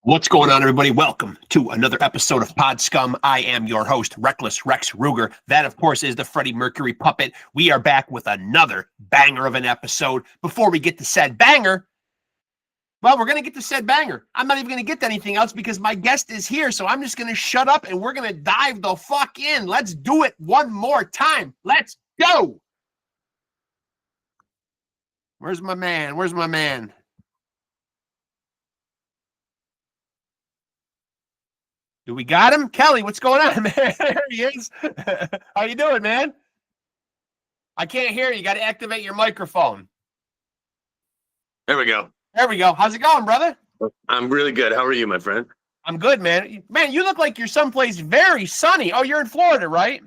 What's going on, everybody? Welcome to another episode of Pod Scum. I am your host, Reckless Rexx Ruger. That, of course, is the Freddie Mercury puppet. We are back with another banger of an episode. Before we get to said banger, well, we're going to get to said banger. I'm not even going to get to anything else because my guest is here, so I'm just going to shut up and we're going to dive the fuck in. Let's do it one more time. Let's go. Where's my man? Where's my man? Do we got him? Kelly, what's going on, man? There he is. How you doing, man? I can't hear you. You got to activate your microphone. There we go. There we go. How's it going, brother? I'm really good. How are you, my friend? I'm good, man. Man, you look like you're someplace very sunny. Oh, you're in Florida, right?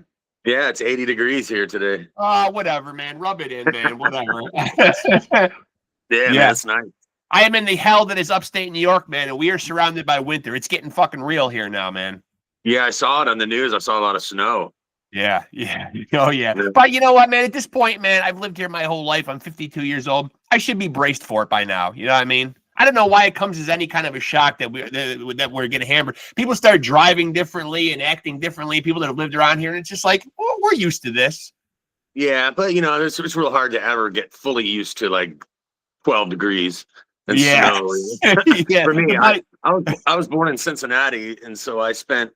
Yeah, it's 80 degrees here today. Whatever, man. Rub it in, man. Whatever. Yeah, man, it's nice. I am in the hell that is upstate New York, man, and we are surrounded by winter. It's getting fucking real here now, man. Yeah, I saw it on the news. I saw a lot of snow. Yeah. Oh, yeah. But you know what, man? At this point, man, I've lived here my whole life. I'm 52 years old. I should be braced for it by now. You know what I mean? I don't know why it comes as any kind of a shock that we're getting hammered. People start driving differently and acting differently. People that have lived around here, and it's just like, well, we're used to this. Yeah, but, you know, it's real hard to ever get fully used to, like, 12 degrees. And snow. Yeah. For me, I was born in Cincinnati, and so I spent,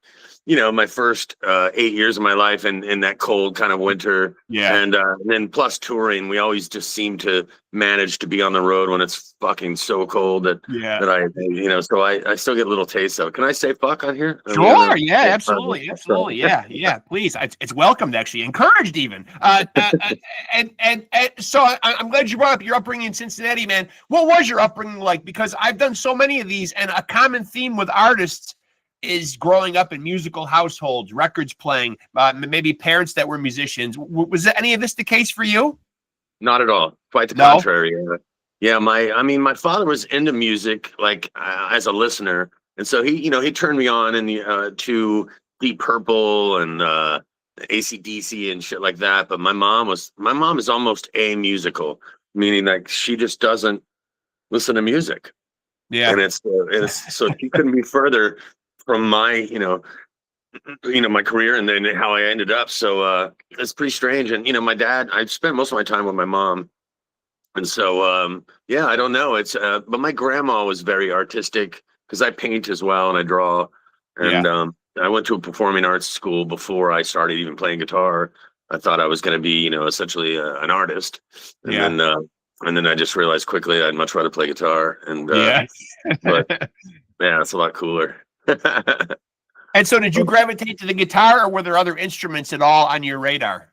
you know, my first 8 years of my life in that cold kind of winter. Yeah. And then plus touring, we always just seem to manage to be on the road when it's fucking so cold that I, you know, so I still get a little taste of it. Can I say fuck on here? Sure. Yeah, absolutely. Yeah. Please. It's welcomed, actually, encouraged even. And so I'm glad you brought up your upbringing in Cincinnati, man. What was your upbringing like? Because I've done so many of these, and a common theme with artists is growing up in musical households, records playing, maybe parents that were musicians. Was any of this the case for you? Not at all. Quite the contrary. Yeah, my father was into music, like as a listener, and so he turned me on to Deep Purple and AC/DC and shit like that. But my mom is almost amusical, meaning like she just doesn't listen to music. Yeah, and it's so she couldn't be further from my my career and then how I ended up. So it's pretty strange. And my dad, I spent most of my time with my mom, and so I don't know. It's but my grandma was very artistic because I paint as well and I draw. And I went to a performing arts school before I started even playing guitar. I thought I was going to be essentially an artist, and then I just realized quickly I'd much rather play guitar. And but yeah, it's a lot cooler. And so did you gravitate to the guitar, or were there other instruments at all on your radar?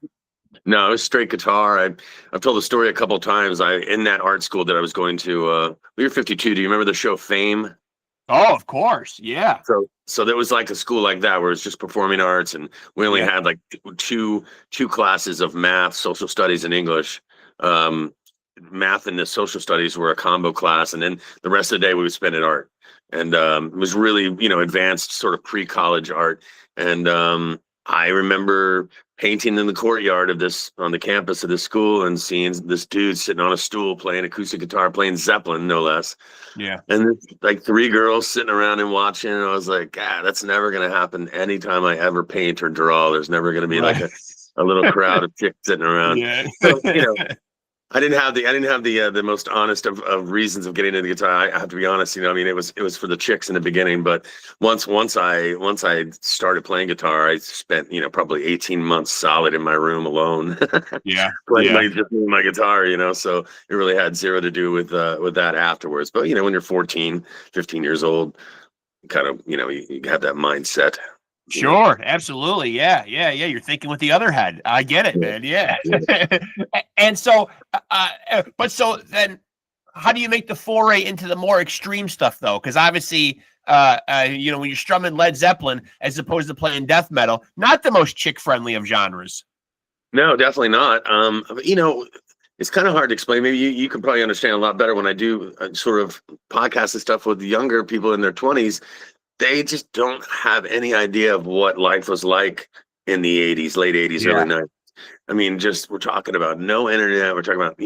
No, it was straight guitar. I've told the story a couple of times. In that art school that I was going to, we were 52. Do you remember the show Fame? Oh, of course. Yeah. So there was like a school like that where it's just performing arts, and we only had like two classes of math, social studies, and English. Math and the social studies were a combo class, and then the rest of the day we would spend in art. And it was really, advanced sort of pre-college art. And I remember painting in the courtyard on the campus of this school and seeing this dude sitting on a stool playing acoustic guitar, playing Zeppelin, no less. Yeah. And there's like three girls sitting around and watching. And I was like, that's never going to happen anytime I ever paint or draw. There's never going to be like a little crowd of chicks sitting around. Yeah. So, I didn't have the most honest of reasons of getting into the guitar. I have to be honest, it was for the chicks in the beginning. But once I started playing guitar, I spent probably 18 months solid in my room alone. Playing just my guitar, so it really had zero to do with that afterwards. But when you're 14, 15 years old, kind of you have that mindset. Sure, absolutely. Yeah. You're thinking with the other head. I get it, man. Yeah. And so, so then how do you make the foray into the more extreme stuff though? Because obviously, when you're strumming Led Zeppelin as opposed to playing death metal, not the most chick friendly of genres. No, definitely not. It's kind of hard to explain. Maybe you can probably understand a lot better when I do sort of podcasts and stuff with younger people in their 20s. They just don't have any idea of what life was like in the 80s, late 80s, early 90s. I mean, we're talking about no internet. We're talking about,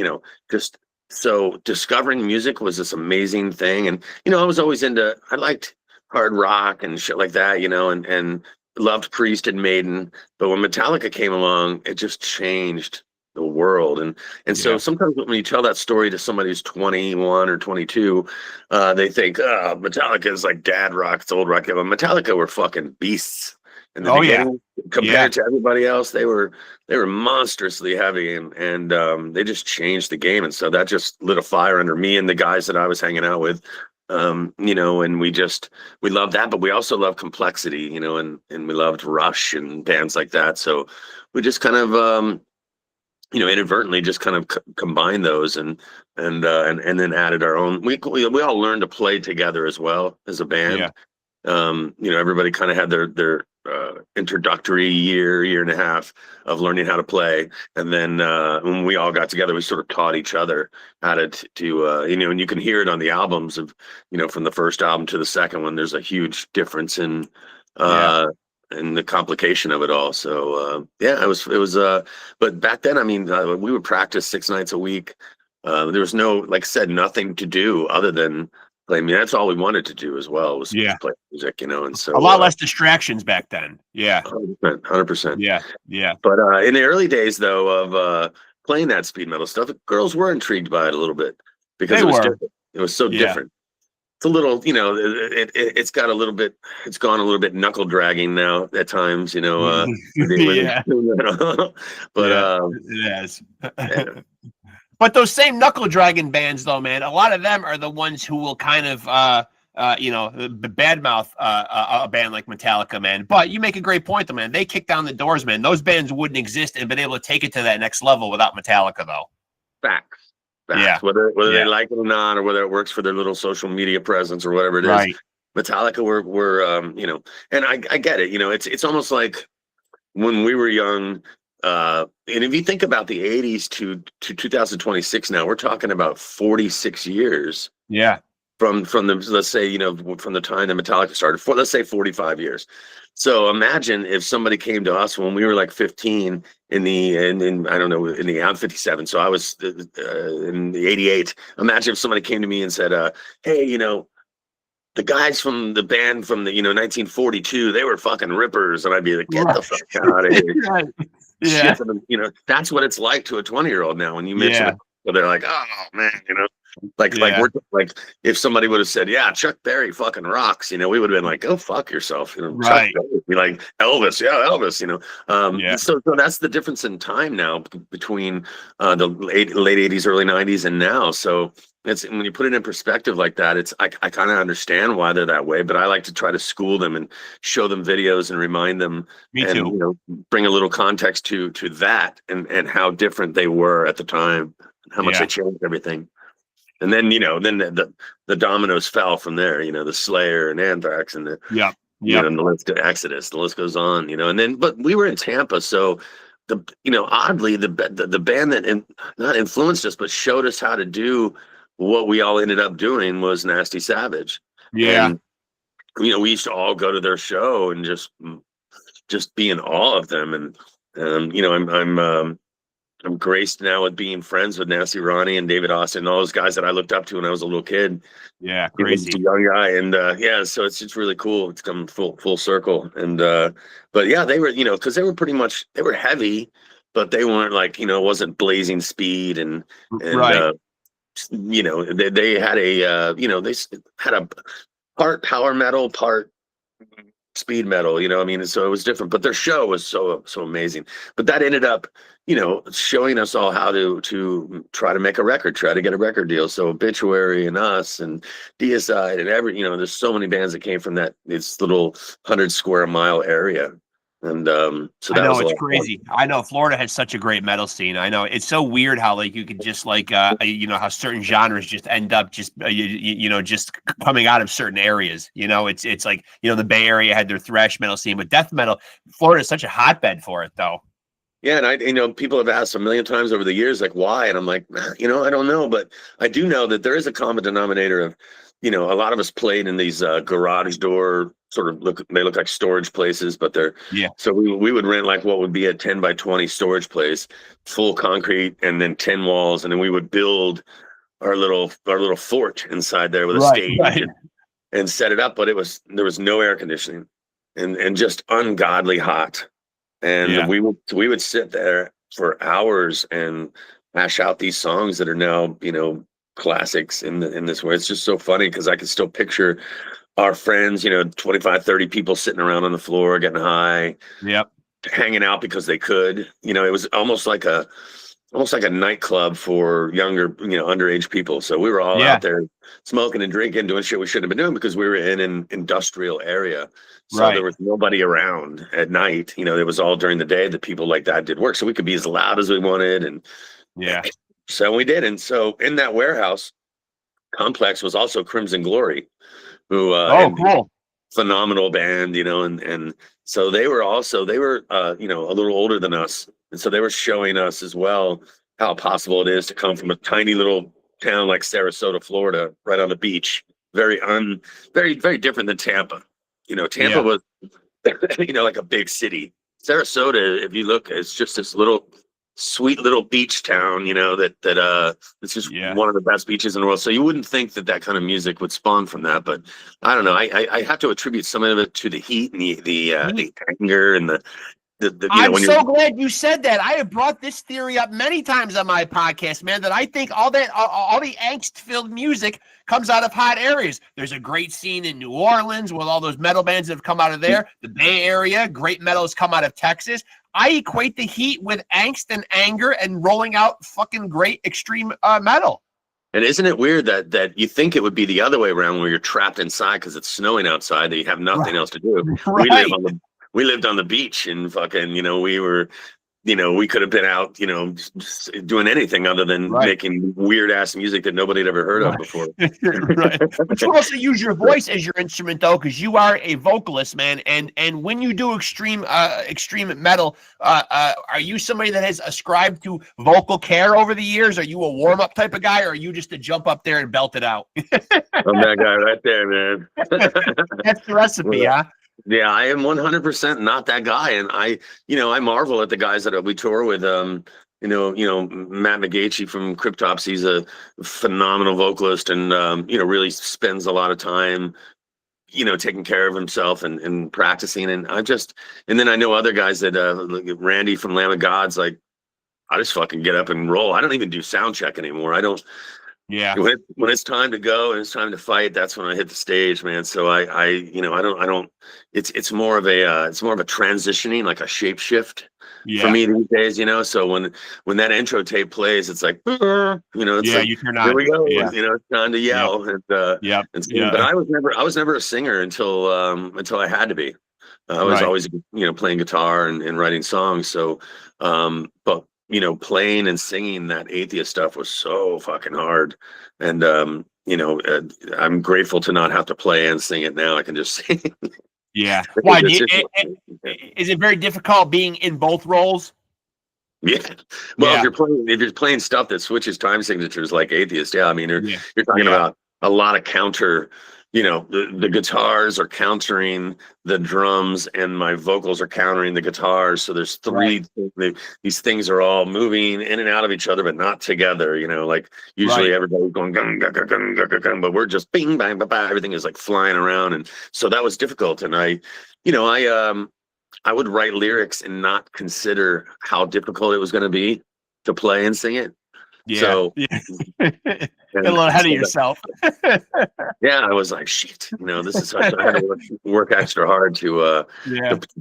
so discovering music was this amazing thing. And, I was always I liked hard rock and shit like that, and loved Priest and Maiden. But when Metallica came along, it just changed the world. And so sometimes when you tell that story to somebody who's 21 or 22, they think, oh, Metallica is like dad rock, it's old rock. But Metallica were fucking beasts in the beginning. Compared to everybody else, they were monstrously heavy, and they just changed the game. And so that just lit a fire under me and the guys that I was hanging out with. And we loved that, but we also loved complexity, and we loved Rush and bands like that. So we just kind of inadvertently just kind of combined those and then added our own. We all learned to play together as well as a band. Everybody kind of had their introductory year and a half of learning how to play, and then when we all got together, we sort of taught each other how to and you can hear it on the albums of from the first album to the second one. There's a huge difference in the complication of it all. So it was but back then, I mean, we would practice 6 nights a week. There was no, like I said, nothing to do other than play. I mean, that's all we wanted to do as well, was play music, and so a lot less distractions back then. 100%. Yeah. But in the early days, though, of playing that speed metal stuff, girls were intrigued by it a little bit because different. It was so different. It's a little, it's got a little bit, it's gone a little bit knuckle dragging now at times, but it has. But those same knuckle dragging bands, though, man, a lot of them are the ones who will kind of, badmouth a band like Metallica, man. But you make a great point, though, man. They kick down the doors, man. Those bands wouldn't exist and been able to take it to that next level without Metallica, though. Facts. Whether they like it or not, or whether it works for their little social media presence or whatever it is. Right. Metallica were and I get it. It's almost like when we were young. And if you think about the 80s to 2026 now, we're talking about 46 years. Yeah. From the, let's say, from the time that Metallica started, let's say 45 years. So imagine if somebody came to us when we were like 15 in I'm 57. So I was in the 88. Imagine if somebody came to me and said, hey, the guys from the band from the 1942, they were fucking rippers, and I'd be like, get the fuck out of here. Yeah. Shit, that's what it's like to a 20-year-old now when you mention it. So they're like, oh man, like if somebody would have said, yeah, Chuck Berry fucking rocks, we would have been like, go fuck yourself, right? Chuck Berry, be like Elvis, Elvis, So that's the difference in time now between the late 80s, early 90s, and now. So it's, when you put it in perspective like that, I kind of understand why they're that way, but I like to try to school them and show them videos and remind them. Me too. Bring a little context to that and how different they were at the time, and how much they changed everything. And then then the dominoes fell from there. The Slayer and Anthrax and the and the list, Exodus, the list goes on. And then, but we were in Tampa, so oddly the band that not influenced us but showed us how to do what we all ended up doing was Nasty Savage. And, we used to all go to their show and just be in awe of them. And I'm graced now with being friends with Nasty Ronnie and David Austin and all those guys that I looked up to when I was a little kid. Yeah, crazy. A young guy. And so it's really cool. It's come full circle. And but yeah, they were, because they were heavy, but they weren't like, it wasn't blazing speed and right. They had they had a part power metal, part speed metal, so it was different, but their show was so amazing. But that ended up, showing us all how to try to make a record, try to get a record deal. So Obituary and us and Deicide and there's so many bands that came from this little 100 square mile area. And so that was it's crazy. I know Florida has such a great metal scene. I know it's so weird how you could just how certain genres just end up just coming out of certain areas. It's like the Bay Area had their thrash metal scene, but death metal, Florida is such a hotbed for it, though. Yeah, and people have asked a million times over the years, like, why? And I'm like, I don't know, but I do know that there is a common denominator of, a lot of us played in these garage door they look like storage places, but they're so we would rent like what would be a 10 by 20 storage place, full concrete, and then 10 walls, and then we would build our little fort inside there with a stage. and set it up, but there was no air conditioning and just ungodly hot. And we would sit there for hours and hash out these songs that are now, classics in this way. It's just so funny because I can still picture our friends, 25, 30 people sitting around on the floor getting high, hanging out because they could. It was almost like a nightclub for younger, underage people. So we were all out there smoking and drinking, doing shit we shouldn't have been doing because we were in an industrial area. So there was nobody around at night. It was all during the day that people like that did work. So we could be as loud as we wanted. And so we did. And so in that warehouse complex was also Crimson Glory, who cool. Phenomenal band, and so they were a little older than us. And so they were showing us as well how possible it is to come from a tiny little town like Sarasota, Florida, right on the beach. Very, very different than Tampa. Tampa was, like a big city. Sarasota, if you look, it's just this sweet little beach town, that it's just one of the best beaches in the world. So you wouldn't think that kind of music would spawn from that, but I don't know. I have to attribute some of it to the heat and the anger and the I'm so glad you said that. I have brought this theory up many times on my podcast, man, that I think all the angst-filled music comes out of hot areas. There's a great scene in New Orleans with all those metal bands that have come out of there. The Bay Area, great metal has come out of Texas. I equate the heat with angst and anger and rolling out fucking great extreme metal. And isn't it weird that you think it would be the other way around where you're trapped inside because it's snowing outside that you have nothing else to do? We lived on the beach and fucking, we were, we could have been out, doing anything other than making weird ass music that nobody had ever heard of before. But you also use your voice as your instrument though, because you are a vocalist, man. And when you do extreme metal, are you somebody that has ascribed to vocal care over the years? Are you a warm up type of guy, or are you just to jump up there and belt it out? I'm that guy right there, man. That's the recipe, huh? Yeah, I am 100% not that guy. And I marvel at the guys that we tour with, Matt McGachy from Cryptopsy. He's a phenomenal vocalist and, really spends a lot of time, taking care of himself and practicing. And then I know other guys that, like Randy from Lamb of God's, like, I just fucking get up and roll. I don't even do sound check anymore. I don't. Yeah. When it's time to go and it's time to fight, that's when I hit the stage, man. So I don't. It's more of a transitioning, like a shape shift for me these days. So when that intro tape plays, it's like, it's like, you turn on. Here we go. Yeah. It's time to yell. But I was never a singer until I had to be. I was always playing guitar and writing songs. So, but. Playing and singing that Atheist stuff was so fucking hard. And, I'm grateful to not have to play and sing it now. I can just sing. Yeah. Why? Is it very difficult being in both roles? Yeah. Well, if you're playing stuff that switches time signatures like Atheist, you're talking about a lot of counter. The guitars are countering the drums and my vocals are countering the guitars. So there's three, these things are all moving in and out of each other, but not together, like usually everybody's going, gung, gung, gung, gung, gung, gung, but we're just bing, bang, bang, bang. Everything is like flying around. And so that was difficult. And I would write lyrics and not consider how difficult it was going to be to play and sing it. Yeah. So get a little ahead of yourself. Yeah, I was like, shit, this is such. I had to work extra hard to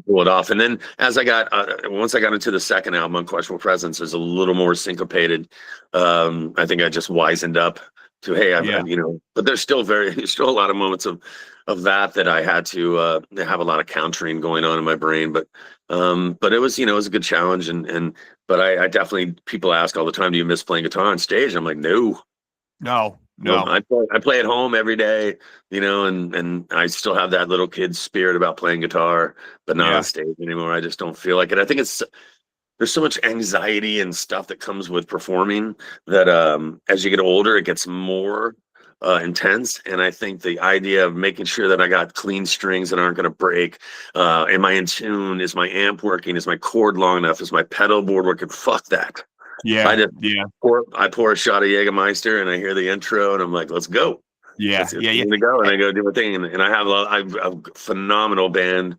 pull it off. And then as I got once I got into the second album, Unquestionable Presence, is a little more syncopated. I think I just wisened up to but there's still a lot of moments of that I had to have a lot of countering going on in my brain. But it was it was a good challenge but I definitely, people ask all the time, do you miss playing guitar on stage? I'm like, no. I play at home every day, and I still have that little kid spirit about playing guitar, but not on stage anymore. I just don't feel like it. I think there's so much anxiety and stuff that comes with performing that as you get older, it gets more intense. And I think the idea of making sure that I got clean strings that aren't going to break, am I in tune? Is my amp working? Is my cord long enough? Is my pedal board working? Fuck that. Yeah. I pour a shot of Jägermeister and I hear the intro and I'm like, let's go. Yeah, yeah, yeah. I'm gonna go and I go do my thing, and I've a phenomenal band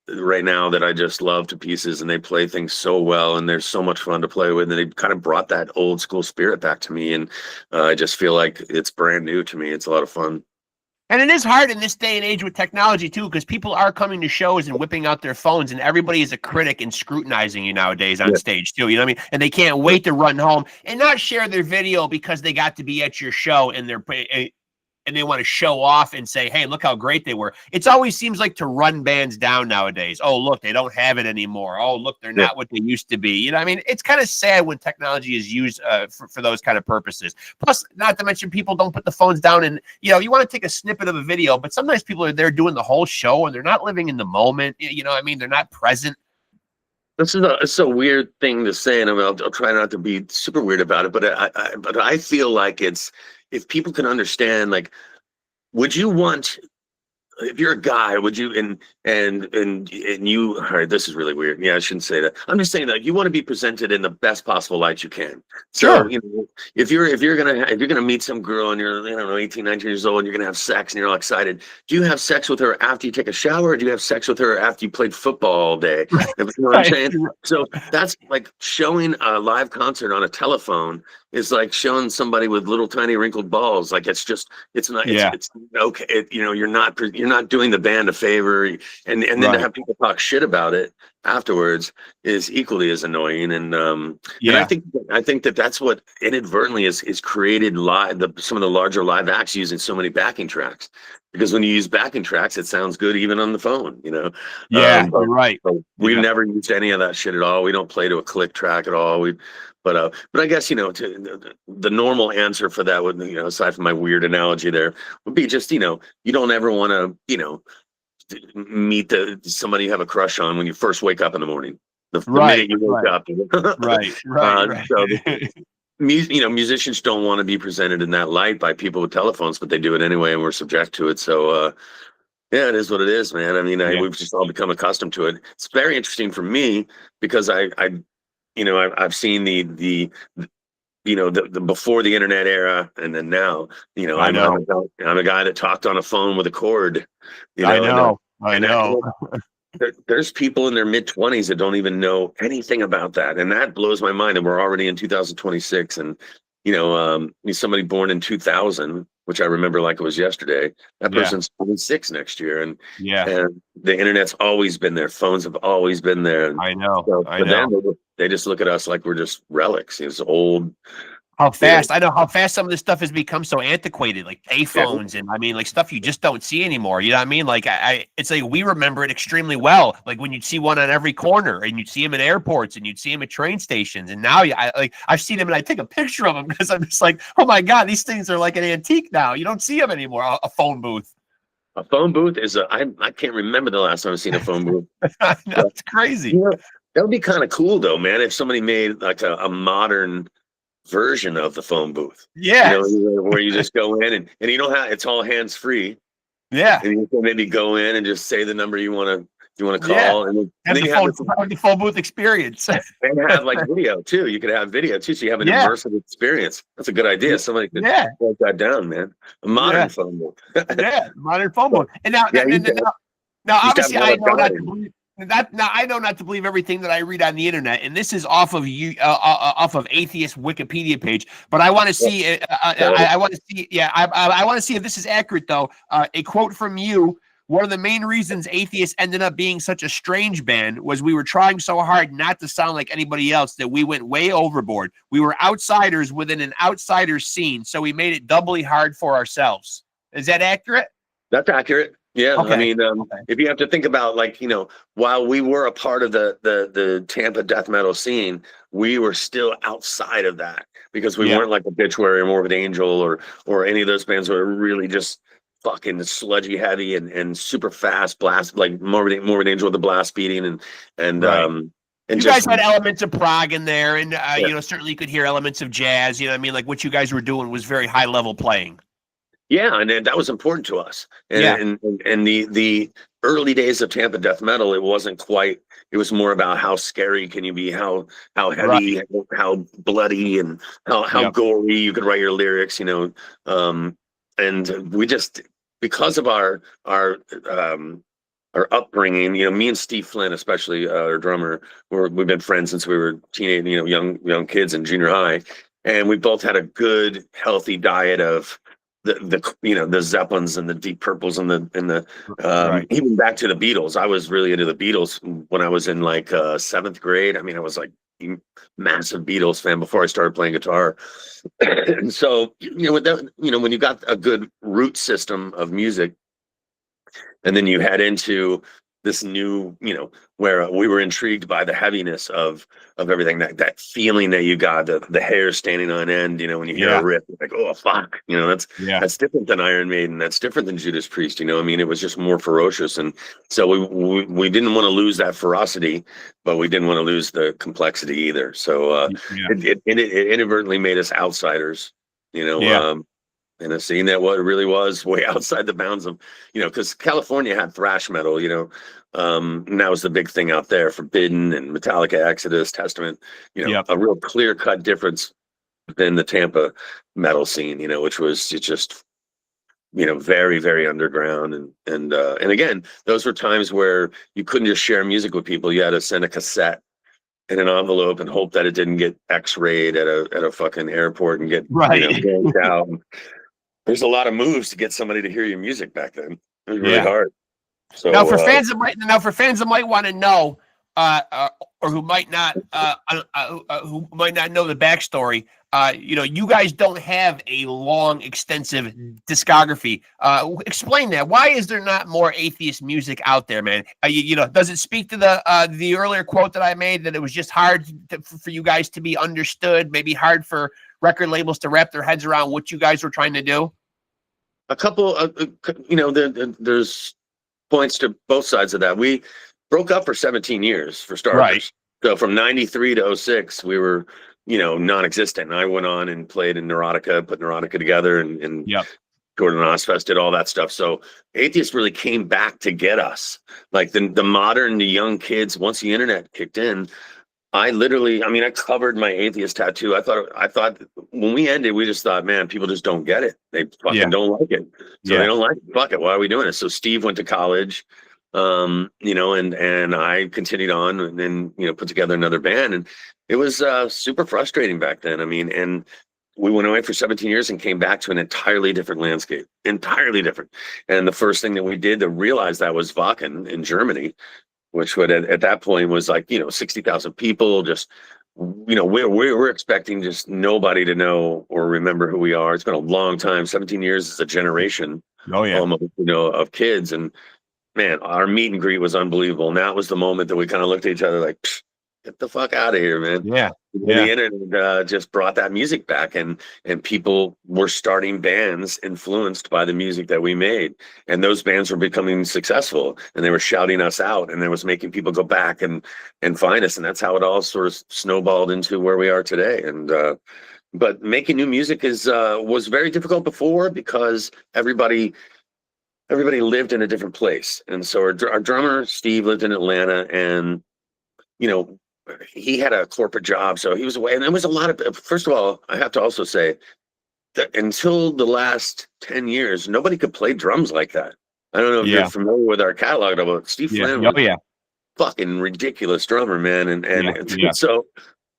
right now that I just love to pieces, and they play things so well, and they're so much fun to play with, and they kind of brought that old school spirit back to me, and I just feel like it's brand new to me. It's a lot of fun. And it is hard in this day and age with technology too, because people are coming to shows and whipping out their phones, and everybody is a critic and scrutinizing you nowadays on stage too. You know what I mean? And they can't wait to run home and not share their video because they got to be at your show and they want to show off and say, hey, look how great they were. It always seems like to run bands down nowadays. Oh, look, they don't have it anymore. Oh, look, they're not what they used to be. You know what I mean? It's kind of sad when technology is used for those kind of purposes. Plus, not to mention, people don't put the phones down and, you know, you want to take a snippet of a video, but sometimes people are there doing the whole show and they're not living in the moment. You know what I mean? They're not present. It's a weird thing to say, and I'll try not to be super weird about it, but I feel like if people can understand, like, would you want, if you're a guy, would you, and you, all right, this is really weird. Yeah, I shouldn't say that. I'm just saying that you want to be presented in the best possible light you can. So, Sure. you know, if you're gonna meet some girl and you're, I don't know, 18, 19 years old, and you're gonna have sex and you're all excited, do you have sex with her after you take a shower, or do you have sex with her after you played football all day? You know what I'm saying? So that's like showing a live concert on a telephone is like showing somebody with little tiny wrinkled balls. Like it's not it's okay. You know, you're not doing the band a favor, and then to have people talk shit about it afterwards is equally as annoying. And and I think that's what inadvertently is created some of the larger live acts using so many backing tracks, because when you use backing tracks, it sounds good even on the phone, you know. You're right. We've never used any of that shit at all. We don't play to a click track at all. But I guess, you know, the normal answer for that would, you know, aside from my weird analogy there, would be just, you know, you don't ever want to, you know, meet somebody you have a crush on when you first wake up in the morning. The minute you wake up. Right. So, you know, musicians don't want to be presented in that light by people with telephones, but they do it anyway, and we're subject to it. So, yeah, it is what it is, man. I mean, we've just all become accustomed to it. It's very interesting for me because you know, I've seen the you know, the before the internet era, and then now, you know, I'm a guy that talked on a phone with a cord. You know, I know. There's people in their mid-20s that don't even know anything about that, and that blows my mind. And we're already in 2026, and you know, somebody born in 2000, which I remember like it was yesterday. That person's 26 next year, and the internet's always been there. Phones have always been there. I know. So for them, they just look at us like we're just relics. It's old. How fast I know how fast some of this stuff has become so antiquated, like payphones and I mean, like stuff you just don't see anymore. You know what I mean? Like it's like we remember it extremely well. Like when you'd see one on every corner, and you'd see them in airports, and you'd see them at train stations. And now I've seen them, and I take a picture of them because I'm just like, oh my god, these things are like an antique now. You don't see them anymore. A phone booth. A phone booth is I can't remember the last time I've seen a phone booth. That's crazy. You know, that would be kind of cool though, man. If somebody made like a modern version of the phone booth, you know, where you just go in and you know how it's all hands free, and you can maybe go in and just say the number you want to call, and then you have the phone booth experience, and have like video too. You could have video too, so you have an immersive experience. That's a good idea. Somebody could write that down, man. A modern phone booth. Modern phone booth. And now obviously I know not to believe. I know not to believe everything that I read on the internet, and this is off of off of Atheist Wikipedia page. But I want to see. I want to see. Yeah, I want to see if this is accurate, though. A quote from you: "One of the main reasons Atheists ended up being such a strange band was we were trying so hard not to sound like anybody else that we went way overboard. We were outsiders within an outsider scene, so we made it doubly hard for ourselves." Is that accurate? That's accurate. Yeah, okay. I mean, if you have to think about, like, you know, while we were a part of the Tampa death metal scene, we were still outside of that because we weren't like Obituary or Morbid Angel or any of those bands that were really just fucking sludgy heavy and super fast blast, like Morbid Angel with the blast beating and you guys had elements of prog in there, and you know, certainly you could hear elements of jazz. You know what I mean? Like what you guys were doing was very high level playing. Yeah, and that was important to us. And the early days of Tampa death metal, it wasn't quite. It was more about how scary can you be, how heavy, how bloody, and how gory you could write your lyrics. You know, and we just, because of our upbringing, me and Steve Flynn, especially our drummer, we've been friends since we were teenage, young kids in junior high, and we both had a good, healthy diet of the Zeppelins and the Deep Purples and the Right. even back to the Beatles. I was really into the Beatles when I was in like seventh grade. I mean, I was like massive Beatles fan before I started playing guitar. And so, with that, when you got a good root system of music, and then you head into this new, where we were intrigued by the heaviness of everything, that feeling that you got, the hair standing on end, when you hear a riff, like, oh fuck, that's different than Iron Maiden, that's different than Judas Priest, I mean, it was just more ferocious. And so we didn't want to lose that ferocity, but we didn't want to lose the complexity either. So it inadvertently made us outsiders, in a scene that what really was way outside the bounds of, because California had thrash metal, and that was the big thing out there, Forbidden and Metallica, Exodus, Testament, a real clear cut difference than the Tampa metal scene, which was just, very, very underground. And again, those were times where you couldn't just share music with people. You had to send a cassette in an envelope and hope that it didn't get X-rayed at a fucking airport and get banged out. There's a lot of moves to get somebody to hear your music back then. It was really hard. So now, for fans that might want to know, or who might not know the backstory, you guys don't have a long, extensive discography. Explain that. Why is there not more atheist music out there, man? Does it speak to the earlier quote that I made, that it was just hard for you guys to be understood, maybe hard for record labels to wrap their heads around what you guys were trying to do? A couple, there's points to both sides of that. We broke up for 17 years, for starters. Right. So from 93 to 06, we were, non-existent. I went on and played in Neurotica, put Neurotica together, and Gordon Ozfest did all that stuff. So Atheist really came back to get us. Like the modern, the young kids, once the internet kicked in, I covered my Atheist tattoo. I thought when we ended, we just thought, man, people just don't get it. They fucking don't like it. So they don't like it. Fuck it. Why are we doing it? So Steve went to college, and I continued on, and then, put together another band. And it was super frustrating back then. I mean, and we went away for 17 years and came back to an entirely different landscape, entirely different. And the first thing that we did to realize that was Wacken in Germany, which would at that point was like, 60,000 people. Just, we're expecting just nobody to know or remember who we are. It's been a long time. 17 years is a generation, almost, of kids. And man, our meet and greet was unbelievable. And that was the moment that we kind of looked at each other like, get the fuck out of here, man. The internet just brought that music back, and people were starting bands influenced by the music that we made, and those bands were becoming successful, and they were shouting us out, and it was making people go back and find us, and that's how it all sort of snowballed into where we are today. And but making new music was very difficult before, because everybody lived in a different place. And so our drummer Steve lived in Atlanta, and he had a corporate job, so he was away. And there was a lot of, first of all, I have to also say that until the last 10 years, nobody could play drums like that. I don't know if you're familiar with our catalog, but Steve Flynn was fucking ridiculous drummer, man. And so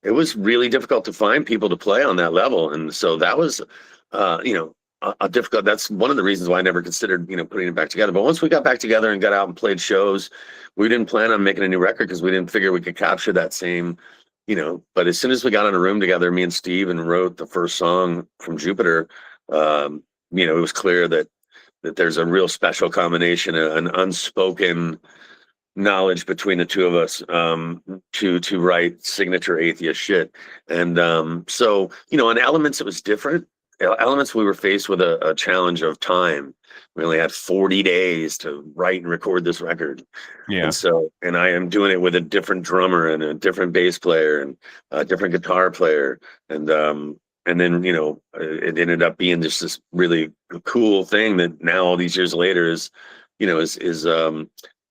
it was really difficult to find people to play on that level. And so that was, a difficult, that's one of the reasons why I never considered, putting it back together. But once we got back together and got out and played shows, we didn't plan on making a new record because we didn't figure we could capture that same, but as soon as we got in a room together, me and Steve, and wrote the first song from Jupiter, it was clear that there's a real special combination, an unspoken knowledge between the two of us, to write signature atheist shit. And so, on Elements, it was different. Elements, we were faced with a challenge of time. We only had 40 days to write and record this record. And I am doing it with a different drummer and a different bass player and a different guitar player. And then, it ended up being just this really cool thing that now, all these years later, is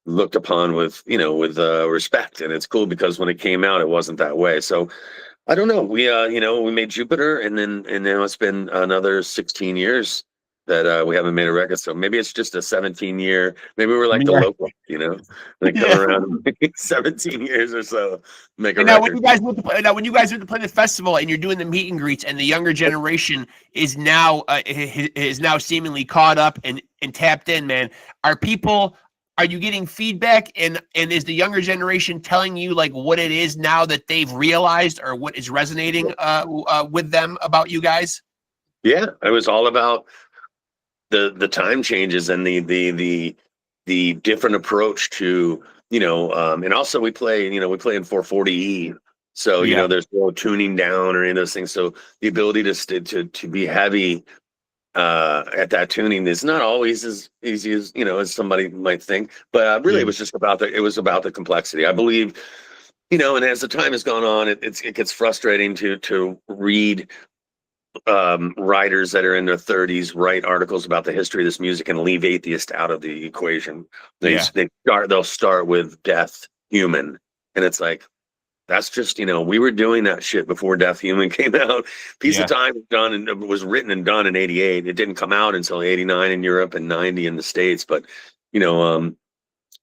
looked upon with respect. And it's cool because when it came out, it wasn't that way. So I don't know. We made Jupiter, and then it's been another 16 years that we haven't made a record. So maybe it's just a 17-year. Maybe we're like the local, they come around 17 years or so, make a now, record. When you guys went to play the festival and you're doing the meet and greets, and the younger generation is now seemingly caught up and tapped in, man. Are you getting feedback, and is the younger generation telling you like what it is now that they've realized, or what is resonating with them about you guys? Yeah, it was all about the time changes and the different approach to, and also we play in 440E. So, there's no tuning down or any of those things. So the ability to be heavy at that tuning is not always as easy as, as somebody might think, but really it was just about the complexity. I believe, and as the time has gone on, it gets frustrating to read writers that are in their 30s write articles about the history of this music and leave atheist out of the equation. They'll start with death human, and it's like, that's just, we were doing that shit before Death Human came out. Piece of Time was done and it was written and done in 88. It didn't come out until 89 in Europe and 90 in the States. But,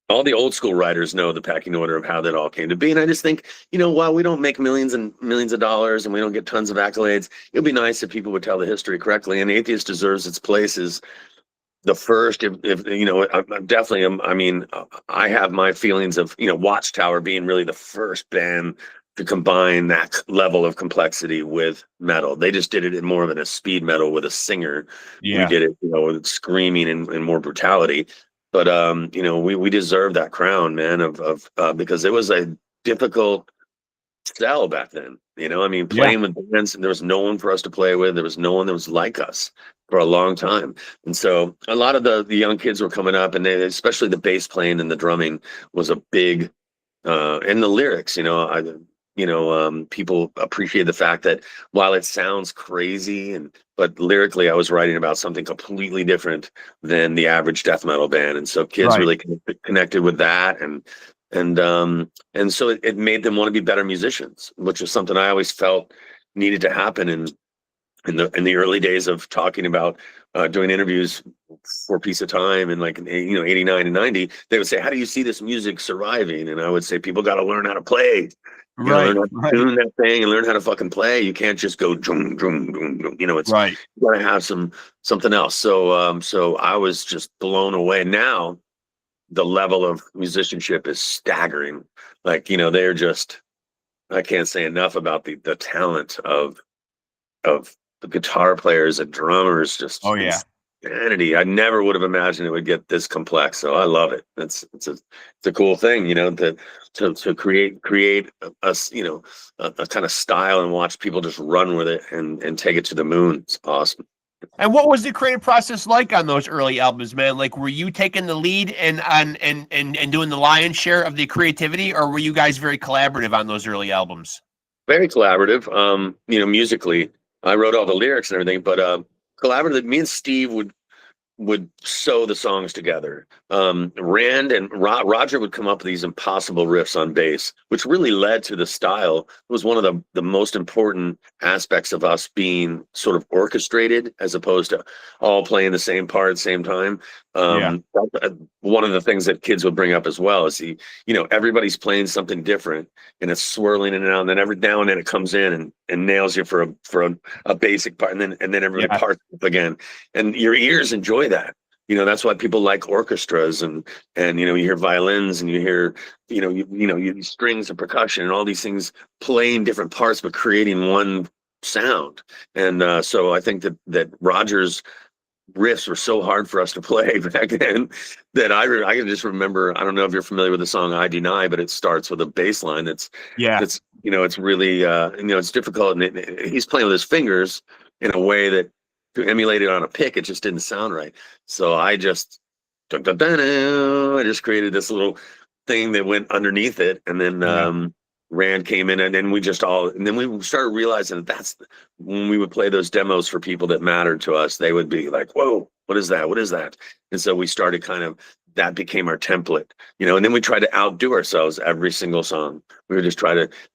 all the old school writers know the pecking order of how that all came to be. And I just think, while we don't make millions and millions of dollars and we don't get tons of accolades, it would be nice if people would tell the history correctly. And Atheist deserves its place as the first, I'm definitely, I have my feelings of, Watchtower being really the first band to combine that level of complexity with metal. They just did it in more of a speed metal with a singer. We did it, with screaming and more brutality. But, we deserve that crown, man, of because it was a difficult sell back then. Playing with bands, and there was no one for us to play with. There was no one that was like us for a long time. And so a lot of the young kids were coming up, and especially the bass playing and the drumming was a big, and the lyrics, people appreciate the fact that while it sounds crazy, but lyrically I was writing about something completely different than the average death metal band. And so kids really connected with that. And so it made them want to be better musicians, which is something I always felt needed to happen in the early days of talking about doing interviews for Piece of Time and 89 and 90. They would say, how do you see this music surviving? And I would say, people got to learn how to play, learn how to tune that thing and learn how to fucking play. You can't just go drum, drum, drum, drum. It's you got to have something else. So I was just blown away. Now the level of musicianship is staggering. They're just, I can't say enough about the talent of the guitar players and drummers. Just insanity. I never would have imagined it would get this complex. So I love it. It's a cool thing, to create a kind of style and watch people just run with it and take it to the moon. It's awesome. And what was the creative process like on those early albums, man? Were you taking the lead and doing the lion's share of the creativity, or were you guys very collaborative on those early albums? Very collaborative. Musically, I wrote all the lyrics and everything, but collaborative. Me and Steve would sew the songs together. Rand and Roger would come up with these impossible riffs on bass, which really led to the style. It was one of the most important aspects of us being sort of orchestrated as opposed to all playing the same part at the same time. One of the things that kids would bring up as well is everybody's playing something different and it's swirling in and out, and then every now and then it comes in and nails you for a basic part, and then everybody parts up again, and your ears enjoy that. That's why people like orchestras and you hear violins and you hear you strings and percussion and all these things playing different parts but creating one sound. And so I think that Roger's riffs were so hard for us to play back then that I can just remember. I don't know if you're familiar with the song "I Deny," but it starts with a bass line that's it's really it's difficult, and he's playing with his fingers in a way that to emulate it on a pick, it just didn't sound right. So I just created this little thing that went underneath it, and then Rand came in, and then we started realizing that's when we would play those demos for people that mattered to us. They would be like, "Whoa, what is that? What is that?" And so we started that became our template, and then we tried to outdo ourselves every single song. We would just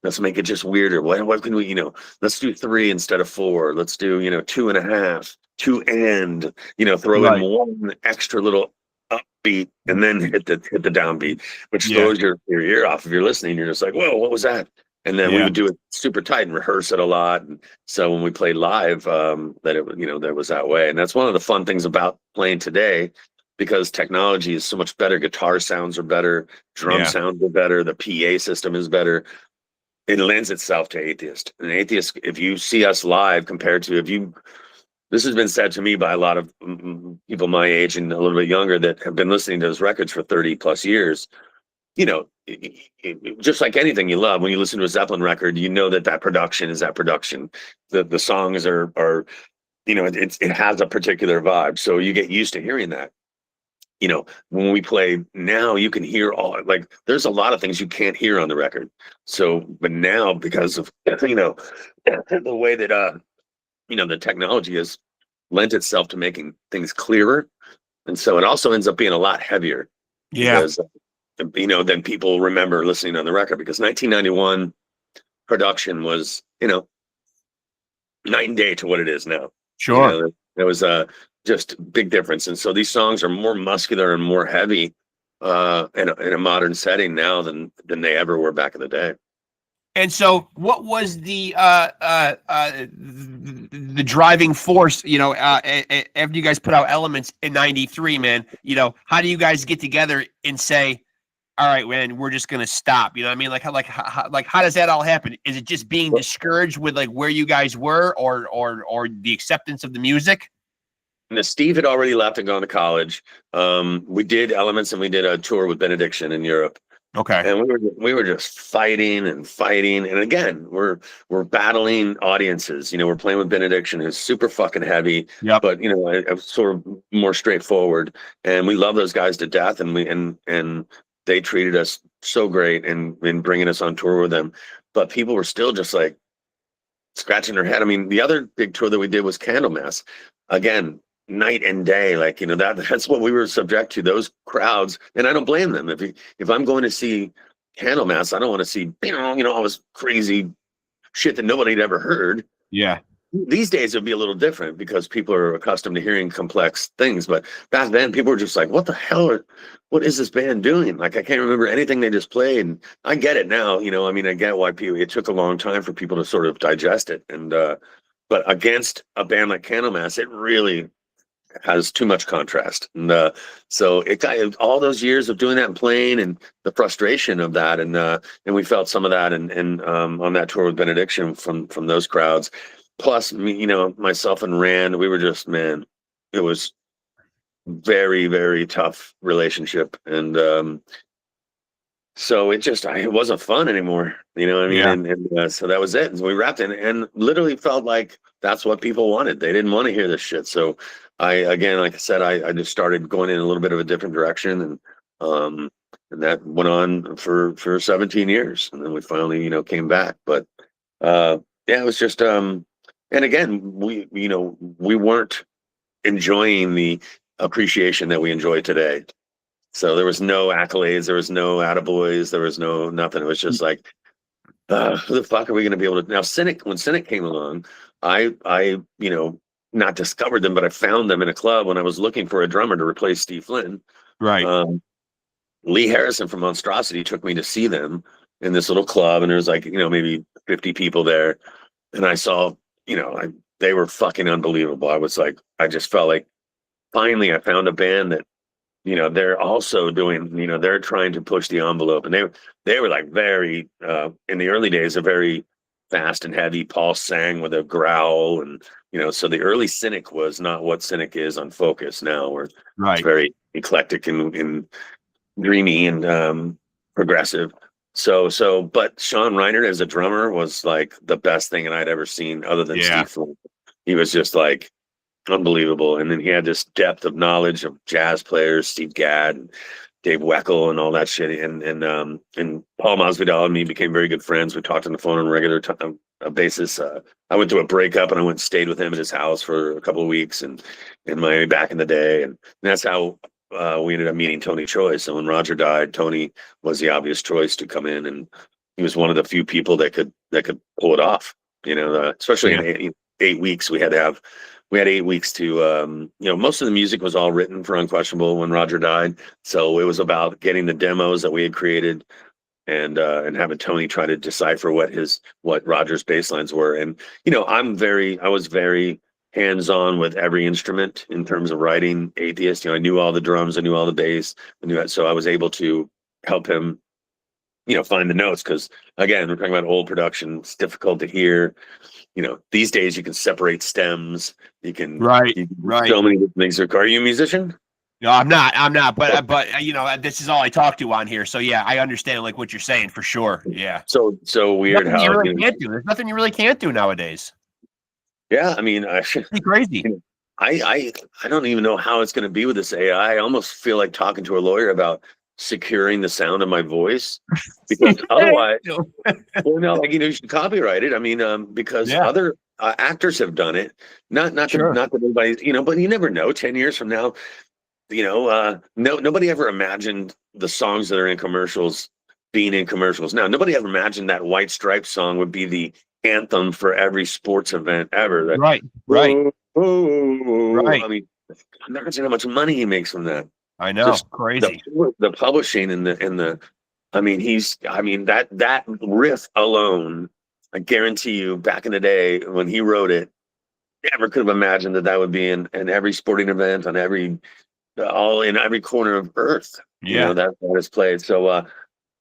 let's make it just weirder. What can we, let's do 3 instead of 4. Let's do, 2.5. to end, throw in one extra little upbeat and then hit the downbeat, which throws your ear off. If you're listening, you're just like, whoa, what was that? And then we would do it super tight and rehearse it a lot. And so when we played live, that was that way. And that's one of the fun things about playing today, because technology is so much better. Guitar sounds are better, drum sounds are better, the PA system is better. It lends itself to Atheist. And Atheist, if you see us live compared to this has been said to me by a lot of people my age and a little bit younger that have been listening to those records for 30 plus years. Just like anything you love, when you listen to a Zeppelin record, that production is that production. The songs are it has a particular vibe. So you get used to hearing that. When we play now, you can hear there's a lot of things you can't hear on the record. So, but now, because of, the way that, the technology has lent itself to making things clearer. And so it also ends up being a lot heavier. Yeah. Because, than people remember listening on the record, because 1991 production was, night and day to what it is now. Sure. There was just big difference. And so these songs are more muscular and more heavy in a modern setting now than they ever were back in the day. And so what was the driving force, after you guys put out Elements in 93, man, how do you guys get together and say, all right, man, we're just going to stop? You know what I mean? How does that all happen? Is it just being discouraged with where you guys were or the acceptance of the music? No, Steve had already left and gone to college. We did Elements and we did a tour with Benediction in Europe. Okay. And we were just fighting. And again, we're battling audiences. We're playing with Benediction, who's super fucking heavy, but sort of more straightforward. And we love those guys to death. And they treated us so great in bringing us on tour with them. But people were still just scratching their head. I mean, the other big tour that we did was Candlemass. Again, night and day, that's what we were subject to, those crowds. And I don't blame them. If I'm going to see Candlemass, I don't want to see all this crazy shit that nobody had ever heard. Yeah. These days it would be a little different because people are accustomed to hearing complex things, but back then people were just like, what the hell what is this band doing? I can't remember anything they just played. And I get it now. I get why it took a long time for people to sort of digest it. And but against a band like Candlemass, it really has too much contrast. And so it got all those years of doing that and playing and the frustration of that. And we felt some of that and on that tour with Benediction from those crowds. Plus me, myself and Rand, we were just, man, it was very, very tough relationship. And so it wasn't fun anymore. And so that was it. And we wrapped it and literally felt like that's what people wanted. They didn't want to hear this shit. So again, like I said, I just started going in a little bit of a different direction, and that went on for 17 years, and then we finally, came back. But it was just, and again, we weren't enjoying the appreciation that we enjoy today. So there was no accolades, there was no attaboys, there was no nothing. It was just like, who the fuck are we going to be able to now? When Cynic came along, I not discovered them, but I found them in a club when I was looking for a drummer to replace Steve Flynn. Right. Lee Harrison from Monstrosity took me to see them in this little club, and there was maybe 50 people there. And I saw, they were fucking unbelievable. I just felt like finally I found a band that, they're also doing, they're trying to push the envelope. And they were very, in the early days, a very fast and heavy. Paul sang with a growl, and so the early Cynic was not what Cynic is on Focus now, where it's very eclectic and dreamy and progressive. So but Sean Reinert as a drummer was the best thing that I'd ever seen, other than Steve Flynn. He was just unbelievable. And then he had this depth of knowledge of jazz players, Steve Gadd and Dave Weckl and all that shit. And Paul Masvidal and me became very good friends. We talked on the phone on a regular basis. I went to a breakup and I went and stayed with him at his house for a couple of weeks in Miami back in the day. And that's how we ended up meeting Tony Choi. So when Roger died, Tony was the obvious choice to come in, and he was one of the few people that could pull it off. Especially in 8 weeks, we had to have we had 8 weeks to, most of the music was all written for Unquestionable when Roger died. So it was about getting the demos that we had created and having Tony try to decipher what Roger's bass lines were. And, I was very hands-on with every instrument in terms of writing Atheist. I knew all the drums, I knew all the bass, so I was able to help him, find the notes. Cause again, we're talking about old production. It's difficult to hear. These days you can separate stems. You can, right. So many different things. Are you a musician? No, I'm not, but this is all I talk to on here. So yeah, I understand like what you're saying for sure. Yeah. So weird nothing how you really can't do. There's nothing you really can't do nowadays. Yeah. I mean, it's crazy. I don't even know how it's going to be with this AI. I almost feel like talking to a lawyer about securing the sound of my voice, because otherwise, you should copyright it. I mean, because other actors have done it. Not that everybody, but you never know. 10 years from now, nobody ever imagined the songs that are in commercials being in commercials. Now, nobody ever imagined that White Stripes song would be the anthem for every sports event ever. Right. I mean, imagine how much money he makes from that. I know. Just crazy. The publishing and the that riff alone, I guarantee you, back in the day when he wrote it, never could have imagined that would be in every sporting event, on every corner of Earth. Yeah, that is played. So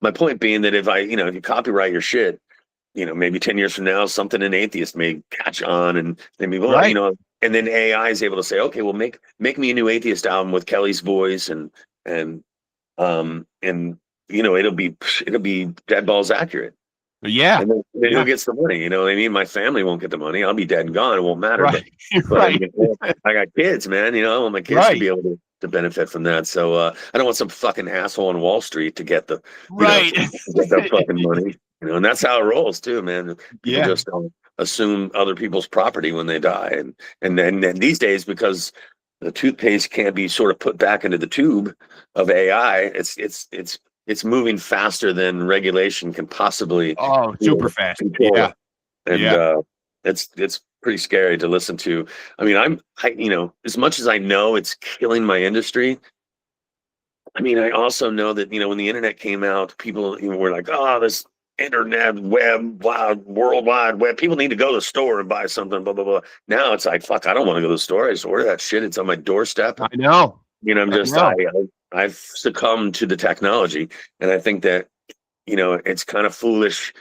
my point being that if you copyright your shit, maybe 10 years from now, something in Atheist may catch on, and maybe and then AI is able to say, okay, well, make me a new Atheist album with Kelly's voice, and it'll be dead balls accurate. Yeah. And then who gets the money? You know what I mean? My family won't get the money. I'll be dead and gone. It won't matter. Right. But I got kids, man. I want my kids to be able to benefit from that. So I don't want some fucking asshole on Wall Street to get the get the fucking money. And that's how it rolls too, man. People just don't assume other people's property when they die. And then these days, because the toothpaste can't be sort of put back into the tube of AI, it's moving faster than regulation can possibly super fast control. Yeah. And it's pretty scary to listen to. I mean, as much as I know it's killing my industry, I mean, I also know that, when the internet came out, people were like, oh, this internet, web, world wide web, people need to go to the store and buy something, blah, blah, blah. Now it's like, fuck, I don't want to go to the store. I just order that shit. It's on my doorstep. I know. I've succumbed to the technology. And I think that, it's kind of foolish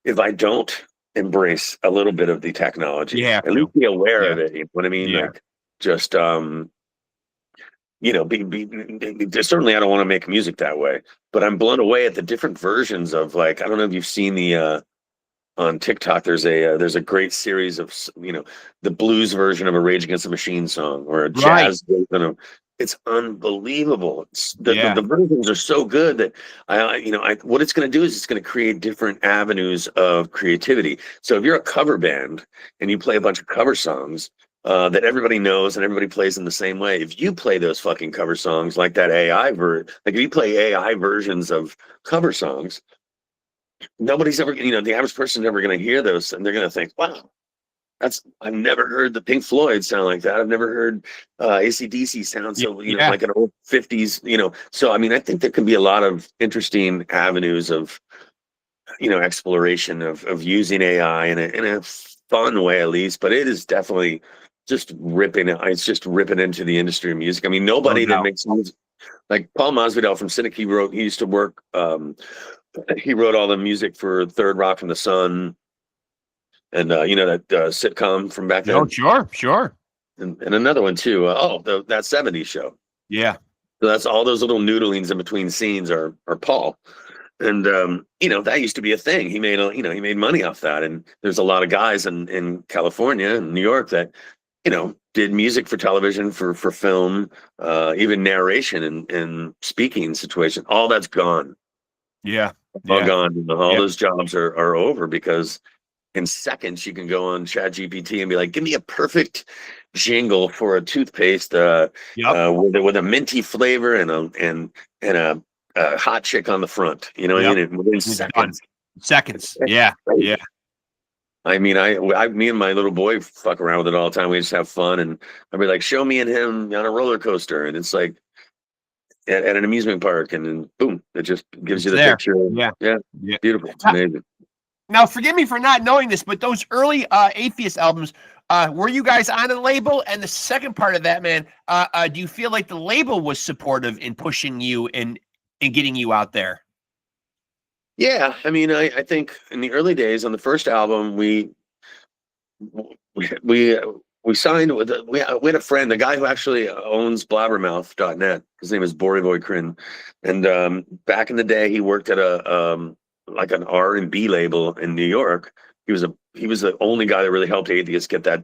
if I don't embrace a little bit of the technology. Yeah. At least be aware of it. You know what I mean? Yeah. Like, just, certainly I don't want to make music that way, but I'm blown away at the different versions of, like, I don't know if you've seen the, on TikTok, there's a great series of, the blues version of a Rage Against the Machine song, or a jazz version of, it's unbelievable. The versions are so good that what it's going to do is it's going to create different avenues of creativity. So if you're a cover band and you play a bunch of cover songs that everybody knows and everybody plays in the same way, if you play those fucking cover songs like that if you play AI versions of cover songs, nobody's ever, the average person's never going to hear those, and they're going to think, wow, I've never heard the Pink Floyd sound like that. I've never heard AC/DC sound so, like an old 50s, So, I mean, I think there can be a lot of interesting avenues of, exploration of using AI in a fun way, at least, but it is definitely just ripping into the industry of music. I mean, nobody that makes music, like Paul Masvidal from Cynic, he used to work, he wrote all the music for Third Rock from the Sun, and that sitcom from back then. Oh, sure. And another one too. That 70s show. Yeah. So that's all those little noodlings in between scenes are Paul. And that used to be a thing. He made money off that. And there's a lot of guys in California and New York that, did music for television, for film, even narration and speaking situation. All that's gone. Yeah. All gone. All those jobs are over, because in seconds you can go on ChatGPT and be like, give me a perfect jingle for a toothpaste with a minty flavor and a hot chick on the front. You know what I mean? Within seconds. Seconds. Yeah. I mean, me and my little boy fuck around with it all the time. We just have fun, and I'd be like, "Show me and him on a roller coaster," and it's like at an amusement park, and then boom, it just gives you the there. picture. Yeah. Yeah, Yeah. beautiful. It's amazing. Now, forgive me for not knowing this, but those early Atheist albums, were you guys on a label? And the second part of that, man, do you feel like the label was supportive in pushing you and getting you out there? Yeah, I mean, I think in the early days on the first album, we signed with we had a friend, the guy who actually owns blabbermouth.net. His name is Borivoy Krin, and back in the day, he worked at a like an R&B label in New York. He was the only guy that really helped Atheist get that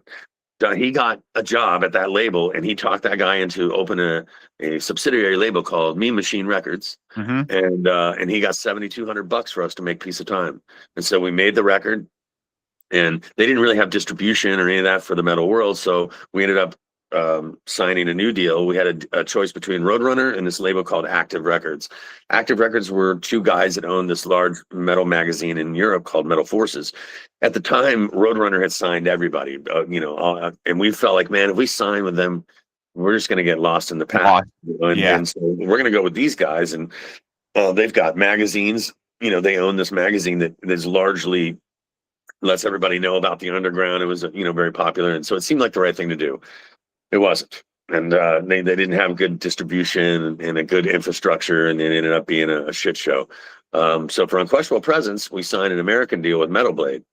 done. He got a job at that label, and he talked that guy into open a subsidiary label called Mean Machine Records. And he got $7,200 for us to make Piece of Time. And so we made the record, and they didn't really have distribution or any of that for the metal world. So we ended up signing a new deal. We had a choice between Roadrunner and this label called Active Records. Active Records were two guys that owned this large metal magazine in Europe called Metal Forces. At the time, Roadrunner had signed everybody, and we felt like, man, if we sign with them, we're just going to get lost in the pack. And so we're going to go with these guys, and they've got magazines. They own this magazine that is largely lets everybody know about the underground. It was, very popular, and so it seemed like the right thing to do. It wasn't, and they didn't have good distribution and a good infrastructure, and it ended up being a shit show. So for Unquestionable Presence, we signed an American deal with Metal Blade.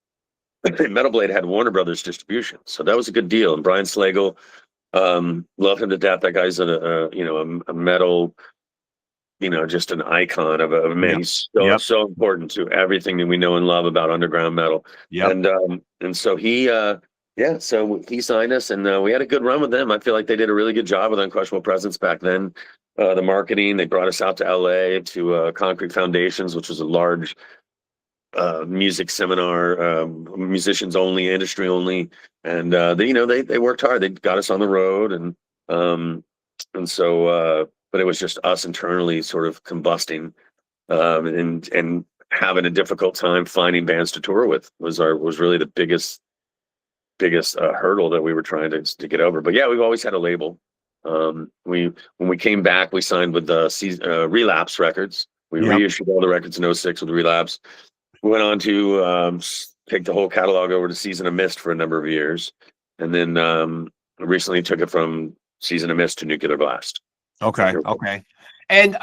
Metal Blade had Warner Brothers distribution, so that was a good deal. And Brian Slagle, love him to death. That guy's a metal, just an icon of a man. He's so important to everything that we know and love about underground metal. And so he so he signed us, and we had a good run with them. I feel like they did a really good job with Unquestionable Presence back then. The marketing, they brought us out to LA to Concrete Foundations, which was a large music seminar, musicians only, industry only, and they worked hard. They got us on the road, and so but it was just us internally sort of combusting, and having a difficult time finding bands to tour with was really the biggest hurdle that we were trying to get over. But yeah, we've always had a label. When we came back, we signed with Relapse Records. We reissued all the records in 06 with Relapse. We went on to take the whole catalog over to Season of Mist for a number of years, and then recently took it from Season of Mist to Nuclear Blast. Okay. And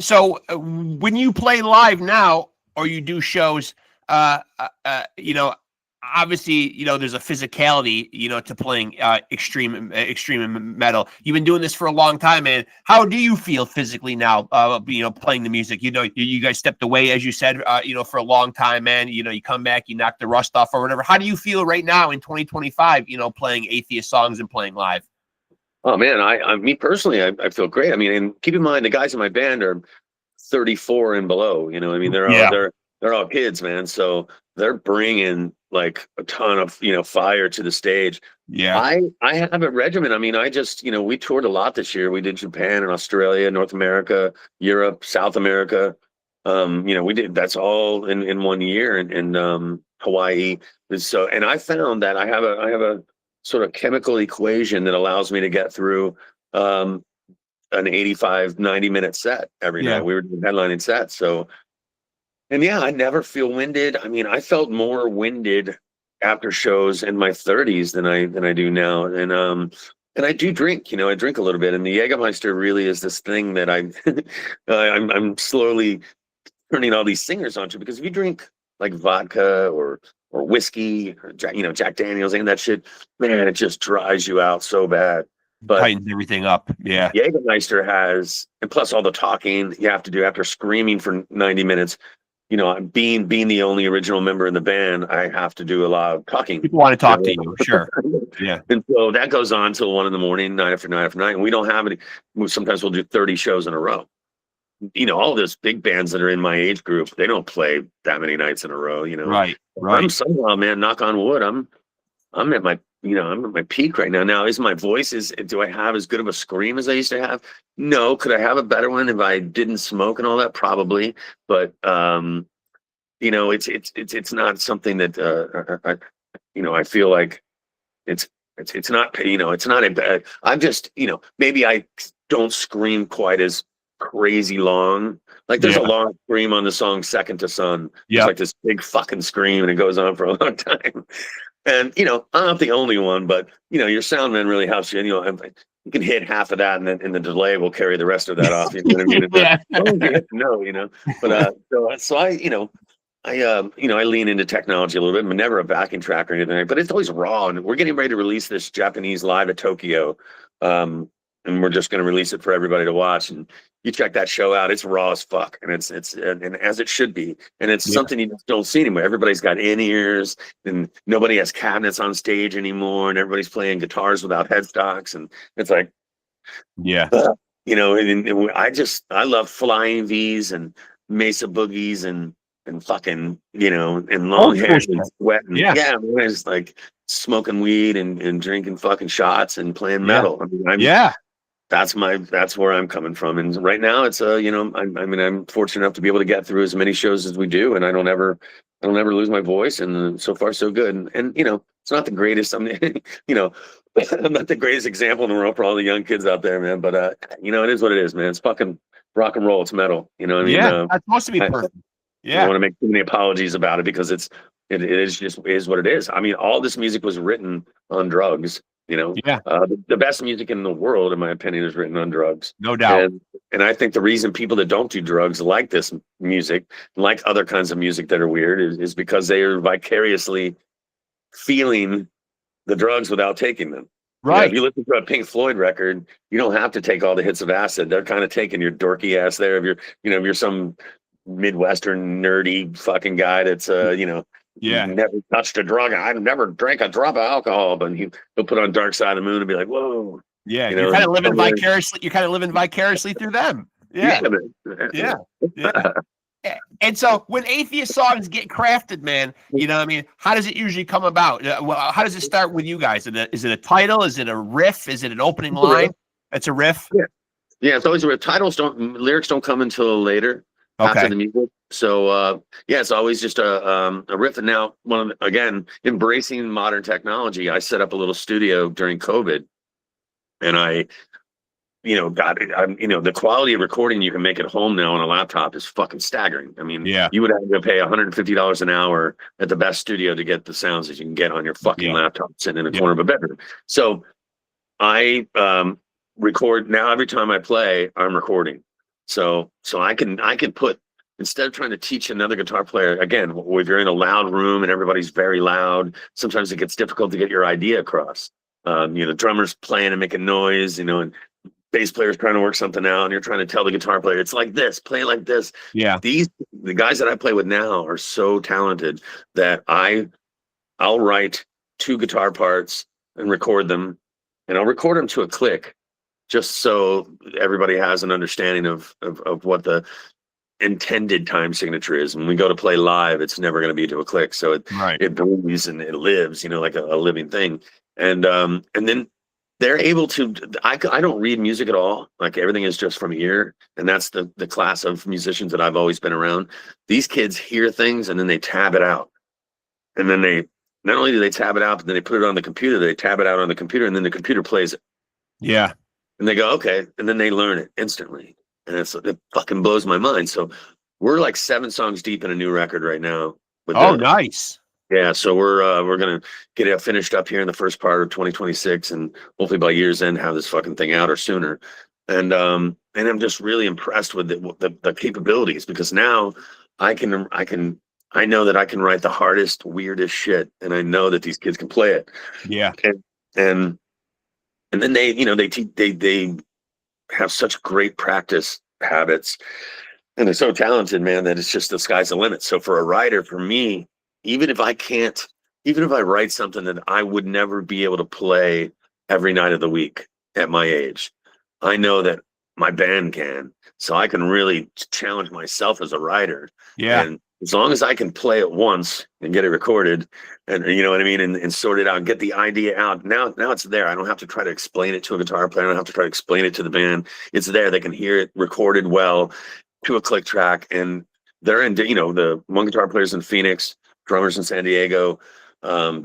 so when you play live now, or you do shows, obviously, there's a physicality, to playing extreme metal. You've been doing this for a long time, man. How do you feel physically now, playing the music? You guys stepped away, as you said, for a long time, man. You come back, you knock the rust off or whatever. How do you feel right now in 2025, playing Atheist songs and playing live? Oh man, me personally, I feel great. I mean, and keep in mind, the guys in my band are 34 and below. They're all kids, man. So they're bringing like a ton of fire to the stage. I have a regimen. I mean, I just we toured a lot this year. We did Japan and Australia, North America, Europe, South America. We did that's all in 1 year, and Hawaii. And I found that I have a sort of chemical equation that allows me to get through an 85-90 minute set every night. We were doing headlining sets, so. And yeah, I never feel winded. I mean, I felt more winded after shows in my 30s than I do now. And I do drink. I drink a little bit. And the Jägermeister really is this thing that I'm slowly turning all these singers onto, because if you drink like vodka or whiskey or Jack Daniels and that shit, man, it just dries you out so bad. But tightens everything up. Yeah. Jägermeister has, and plus all the talking you have to do after screaming for 90 minutes. Being the only original member in the band, I have to do a lot of talking. People want to talk to you, sure. Yeah. And so that goes on till 1 a.m, night after night after night. And we don't have any. Sometimes we'll do 30 shows in a row. All those big bands that are in my age group, they don't play that many nights in a row. Right. I'm somehow, man, knock on wood, I'm at my I'm at my peak right now. Now, my voice do I have as good of a scream as I used to have? No. Could I have a better one if I didn't smoke and all that? Probably. But it's not something that I feel like it's not, it's not a bad. I'm just, maybe I don't scream quite as crazy long. Like there's a long scream on the song Second to Sun. It's like this big fucking scream and it goes on for a long time. And, I'm not the only one, but, your sound man really helps you. And, you can hit half of that and then the delay will carry the rest of that off. You know what I mean? No, but, so I lean into technology a little bit. I'm never a backing track or anything, but it's always raw. And we're getting ready to release this Japanese live at Tokyo. And we're just going to release it for everybody to watch. And you check that show out; it's raw as fuck, and it's and as it should be. And it's something you just don't see anymore. Everybody's got in-ears, and nobody has cabinets on stage anymore, and everybody's playing guitars without headstocks, and it's like, and I love flying V's and Mesa boogies and fucking and long hair and sweat and it's like smoking weed and drinking fucking shots and playing metal. I mean, that's where I'm coming from. And right now it's I'm fortunate enough to be able to get through as many shows as we do, and I don't ever lose my voice, and so far so good. And it's not the greatest. I'm I'm not the greatest example in the world for all the young kids out there, man, but it is what it is, man. It's fucking rock and roll. It's metal. You know what I mean? That's supposed to be perfect. I don't want to make too many apologies about it because it is what it is. I mean, all this music was written on drugs. The best music in the world, in my opinion, is written on drugs. No doubt. And I think the reason people that don't do drugs like this music, like other kinds of music that are weird, is because they are vicariously feeling the drugs without taking them. Right. If you listen to a Pink Floyd record, you don't have to take all the hits of acid. They're kind of taking your dorky ass there. If you're some Midwestern nerdy fucking guy that's never touched a drug. I've never drank a drop of alcohol, but he'll put on Dark Side of the Moon and be like, whoa. Yeah, you're kind of living vicariously. You're kind of living vicariously through them. Yeah. And so when atheist songs get crafted, man, how does it usually come about? How does it start with you guys? Is it a title? Is it a riff? Is it an opening line? It's a riff. Yeah, it's always a riff. Lyrics don't come until later. After the music. So it's always just a riff. And now embracing modern technology, I set up a little studio during COVID, and I got it. The quality of recording you can make at home now on a laptop is fucking staggering. I mean, you would have to pay $150 an hour at the best studio to get the sounds that you can get on your fucking laptop sitting in a corner of a bedroom. So I record now. Every time I play, I'm recording. So I can put, instead of trying to teach another guitar player, again, if you're in a loud room and everybody's very loud, sometimes it gets difficult to get your idea across. The drummer's playing and making noise, and bass player's trying to work something out, and you're trying to tell the guitar player, it's like this, play like this. Yeah. The guys that I play with now are so talented that I'll write 2 guitar parts and record them, and I'll record them to a click, just so everybody has an understanding of what the intended time signature is. When we go to play live, it's never going to be to a click. So it breathes and it lives, like a living thing. And then they're able to, I don't read music at all. Like everything is just from ear. And that's the class of musicians that I've always been around. These kids hear things and then they tab it out. And then not only do they tab it out, but then they put it on the computer, they tab it out on the computer, and then the computer plays it. Yeah. And they go, okay. And then they learn it instantly. And it fucking blows my mind. So we're like 7 songs deep in a new record right now. Nice. Yeah. So we're going to get it finished up here in the first part of 2026. And hopefully by year's end, have this fucking thing out or sooner. And I'm just really impressed with the capabilities, because now I know that I can write the hardest, weirdest shit. And I know that these kids can play it. Yeah. And then they have such great practice habits, and they're so talented, man, that it's just the sky's the limit. So for a writer, for me, even if I write something that I would never be able to play every night of the week at my age, I know that my band can. So I can really challenge myself as a writer. Yeah. And as long as I can play it once and get it recorded, and you know what I mean, and sort it out and get the idea out. Now it's there. I don't have to try to explain it to a guitar player. I don't have to try to explain it to the band. It's there. They can hear it recorded well to a click track, and they're in, the one guitar players in Phoenix, drummers in San Diego,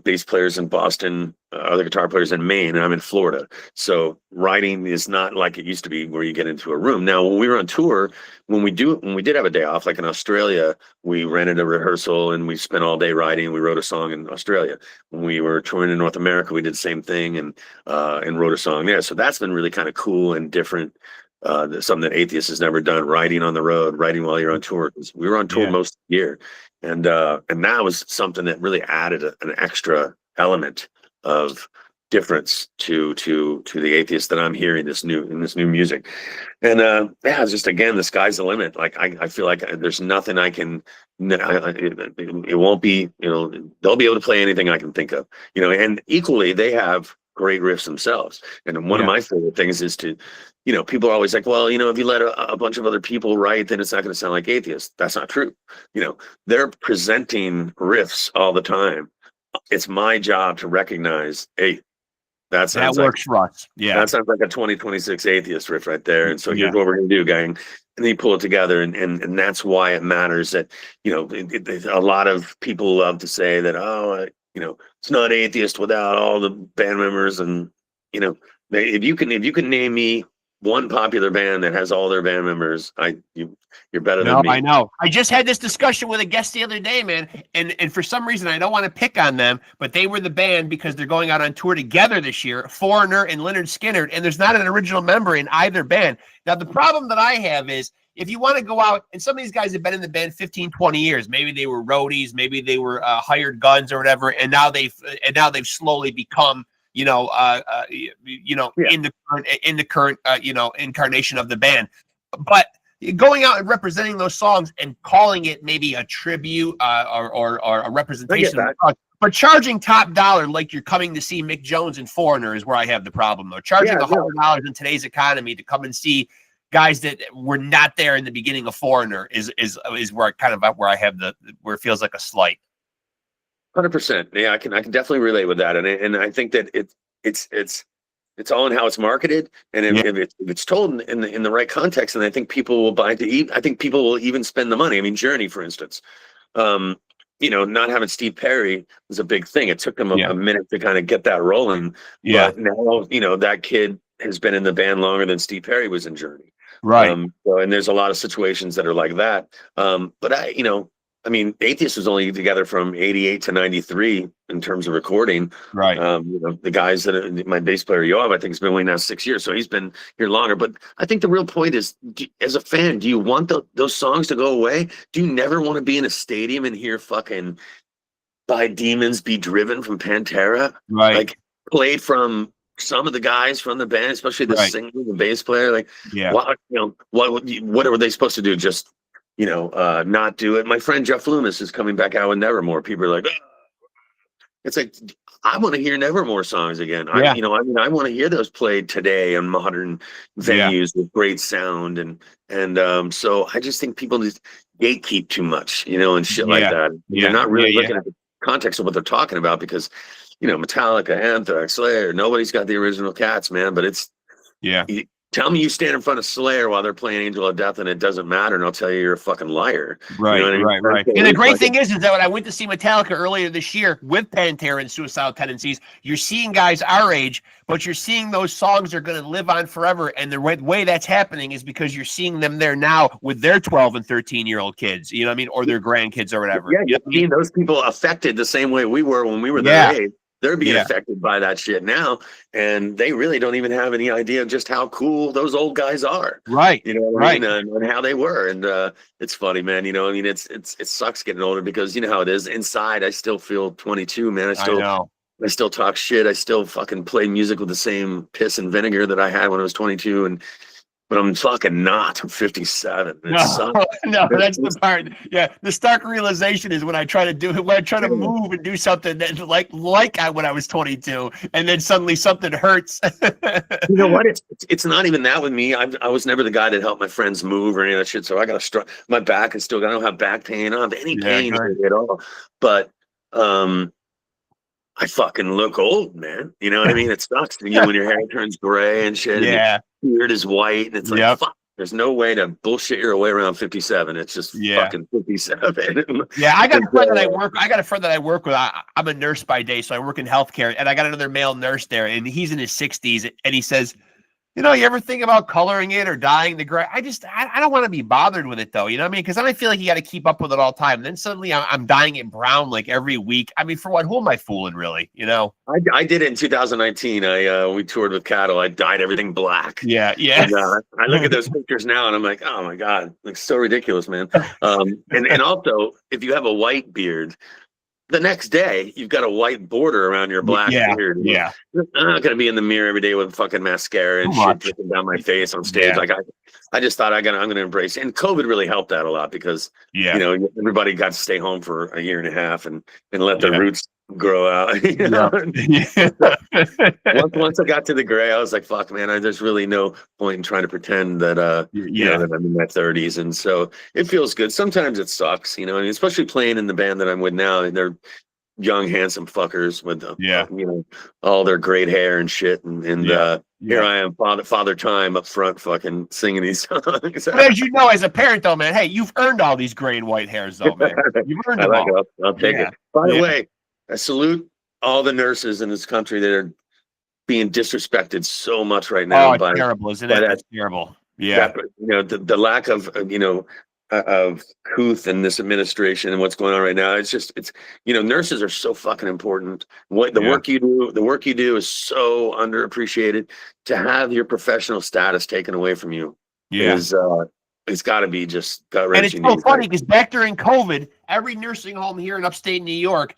bass players in Boston, other guitar players in Maine, and I'm in Florida. So writing is not like it used to be where you get into a room. Now, when we were on tour, when we did have a day off, like in Australia, we rented a rehearsal and we spent all day writing. We wrote a song in Australia. When we were touring in North America, we did the same thing and wrote a song there. So that's been really kind of cool and different. Something that Atheist has never done, writing on the road, writing while you're on tour. 'Cause we were on tour most of the year. And that was something that really added an extra element of difference to the Atheist that I'm hearing this new music. And it's just, again, the sky's the limit. Like I feel like there's nothing I can, it won't be, they'll be able to play anything I can think of, and equally they have great riffs themselves. And one of my favorite things is to, people are always like, well, if you let a bunch of other people write, then it's not going to sound like Atheist. That's not true. They're presenting riffs all the time. It's my job to recognize, hey, that works for us. Yeah. That sounds like a 2026 Atheist riff right there. And so here's what we're going to do, gang. And then you pull it together. And that's why it matters that, a lot of people love to say that, it's not Atheist without all the band members. And, if you can name me one popular band that has all their band members, you're better than me. I know. I just had this discussion with a guest the other day, man. And for some reason, I don't want to pick on them, but they were the band because they're going out on tour together this year, Foreigner and Leonard Skinner, and there's not an original member in either band. Now, the problem that I have is if you want to go out, and some of these guys have been in the band 15, 20 years, maybe they were roadies, maybe they were hired guns or whatever, and now they've slowly become in the current incarnation of the band. But going out and representing those songs and calling it maybe a tribute or a representation of the song, but charging top dollar like you're coming to see Mick Jones and Foreigner is where I have the problem, though. Charging $100 in today's economy to come and see guys that were not there in the beginning of Foreigner is where I have where it feels like a slight. 100%. Yeah, I can definitely relate with that, and I think that it's all in how it's marketed, and if it's told in the right context, and I think people will buy to eat. I think people will even spend the money. I mean, Journey, for instance, not having Steve Perry was a big thing. It took them a minute to kind of get that rolling. Yeah. But now, that kid has been in the band longer than Steve Perry was in Journey. Right. And there's a lot of situations that are like that. But Atheist was only together from 88 to 93 in terms of recording. Right. The guys my bass player, Yoav, I think has been waiting now 6 years. So he's been here longer. But I think the real point is, as a fan, do you want those songs to go away? Do you never want to be in a stadium and hear fucking By Demons Be Driven from Pantera? Right. Like played from some of the guys from the band, especially the singer, the bass player. Like, what were they supposed to do? Just not do it. My friend Jeff Loomis is coming back out with Nevermore. People are like, it's like, I want to hear Nevermore songs again. I want to hear those played today on modern venues with great sound. And so I just think people just gatekeep too much, and shit like that. They're not really looking at the context of what they're talking about because, Metallica, Anthrax, Slayer, nobody's got the original Cats, man, but it's, tell me you stand in front of Slayer while they're playing Angel of Death and it doesn't matter, and I'll tell you you're a fucking liar. Right, right. And the great thing is that when I went to see Metallica earlier this year with Pantera and Suicidal Tendencies, you're seeing guys our age, but you're seeing those songs are going to live on forever. And the way that's happening is because you're seeing them there now with their 12 and 13-year-old kids, or their grandkids or whatever. Yeah, you're seeing those people affected the same way we were when we were their age. They're being affected by that shit now, and they really don't even have any idea of just how cool those old guys are. Right. And how they were. And it's funny, man. It sucks getting older because you know how it is. Inside, I still feel 22, man. I still talk shit. I still fucking play music with the same piss and vinegar that I had when I was 22, but I'm fucking not. I'm 57. No, that's the part. Yeah, the stark realization is when I try to move and do something that like when I was 22, and then suddenly something hurts. You know what? It's not even that with me. I was never the guy that helped my friends move or any of that shit. So I got to my back is still. I don't have back pain. I don't have any pain at all. But I fucking look old, man. You know what I mean? It sucks when your hair turns gray and shit. Yeah. And your beard is white, and it's like, fuck, There's no way to bullshit your way around 57. It's just fucking 57. Yeah, I got a friend that I work with. I'm a nurse by day, so I work in healthcare, and I got another male nurse there, and he's in his 60s, and he says, you ever think about coloring it or dyeing the gray? I don't want to be bothered with it, though. You know what I mean? Because then I feel like you got to keep up with it all the time. And then suddenly I'm dyeing it brown like every week. I mean, for what? Who am I fooling, really? I did it in 2019. We toured with Cattle. I dyed everything black. Yeah. And, I look at those pictures now, and I'm like, oh my god, like so ridiculous, man. And also, if you have a white beard, the next day you've got a white border around your black beard. Yeah. I'm not gonna be in the mirror every day with fucking mascara and shit dripping down my face on stage. Yeah. Like I just thought I'm gonna embrace it. And COVID really helped that a lot because everybody got to stay home for a year and a half and let their roots grow out. Once I got to the gray, I was like, fuck, man, there's really no point in trying to pretend that that I'm in my 30s. And so it feels good. Sometimes it sucks, and especially playing in the band that I'm with now, and they're young, handsome fuckers with all their great hair and shit. And here I am, father time up front, fucking singing these songs. But as you know, as a parent, though, man, hey, you've earned all these gray and white hairs, though, man. You've earned them all. I'll take it. By the way, I salute all the nurses in this country that are being disrespected so much right now. Oh, it's terrible, isn't it? That's terrible. Yeah. The lack of couth in this administration and what's going on right now. It's nurses are so fucking important. The work you do is so underappreciated. To have your professional status taken away from you is it's got to be just gut-wrenching. And it's so funny because back during COVID, every nursing home here in upstate New York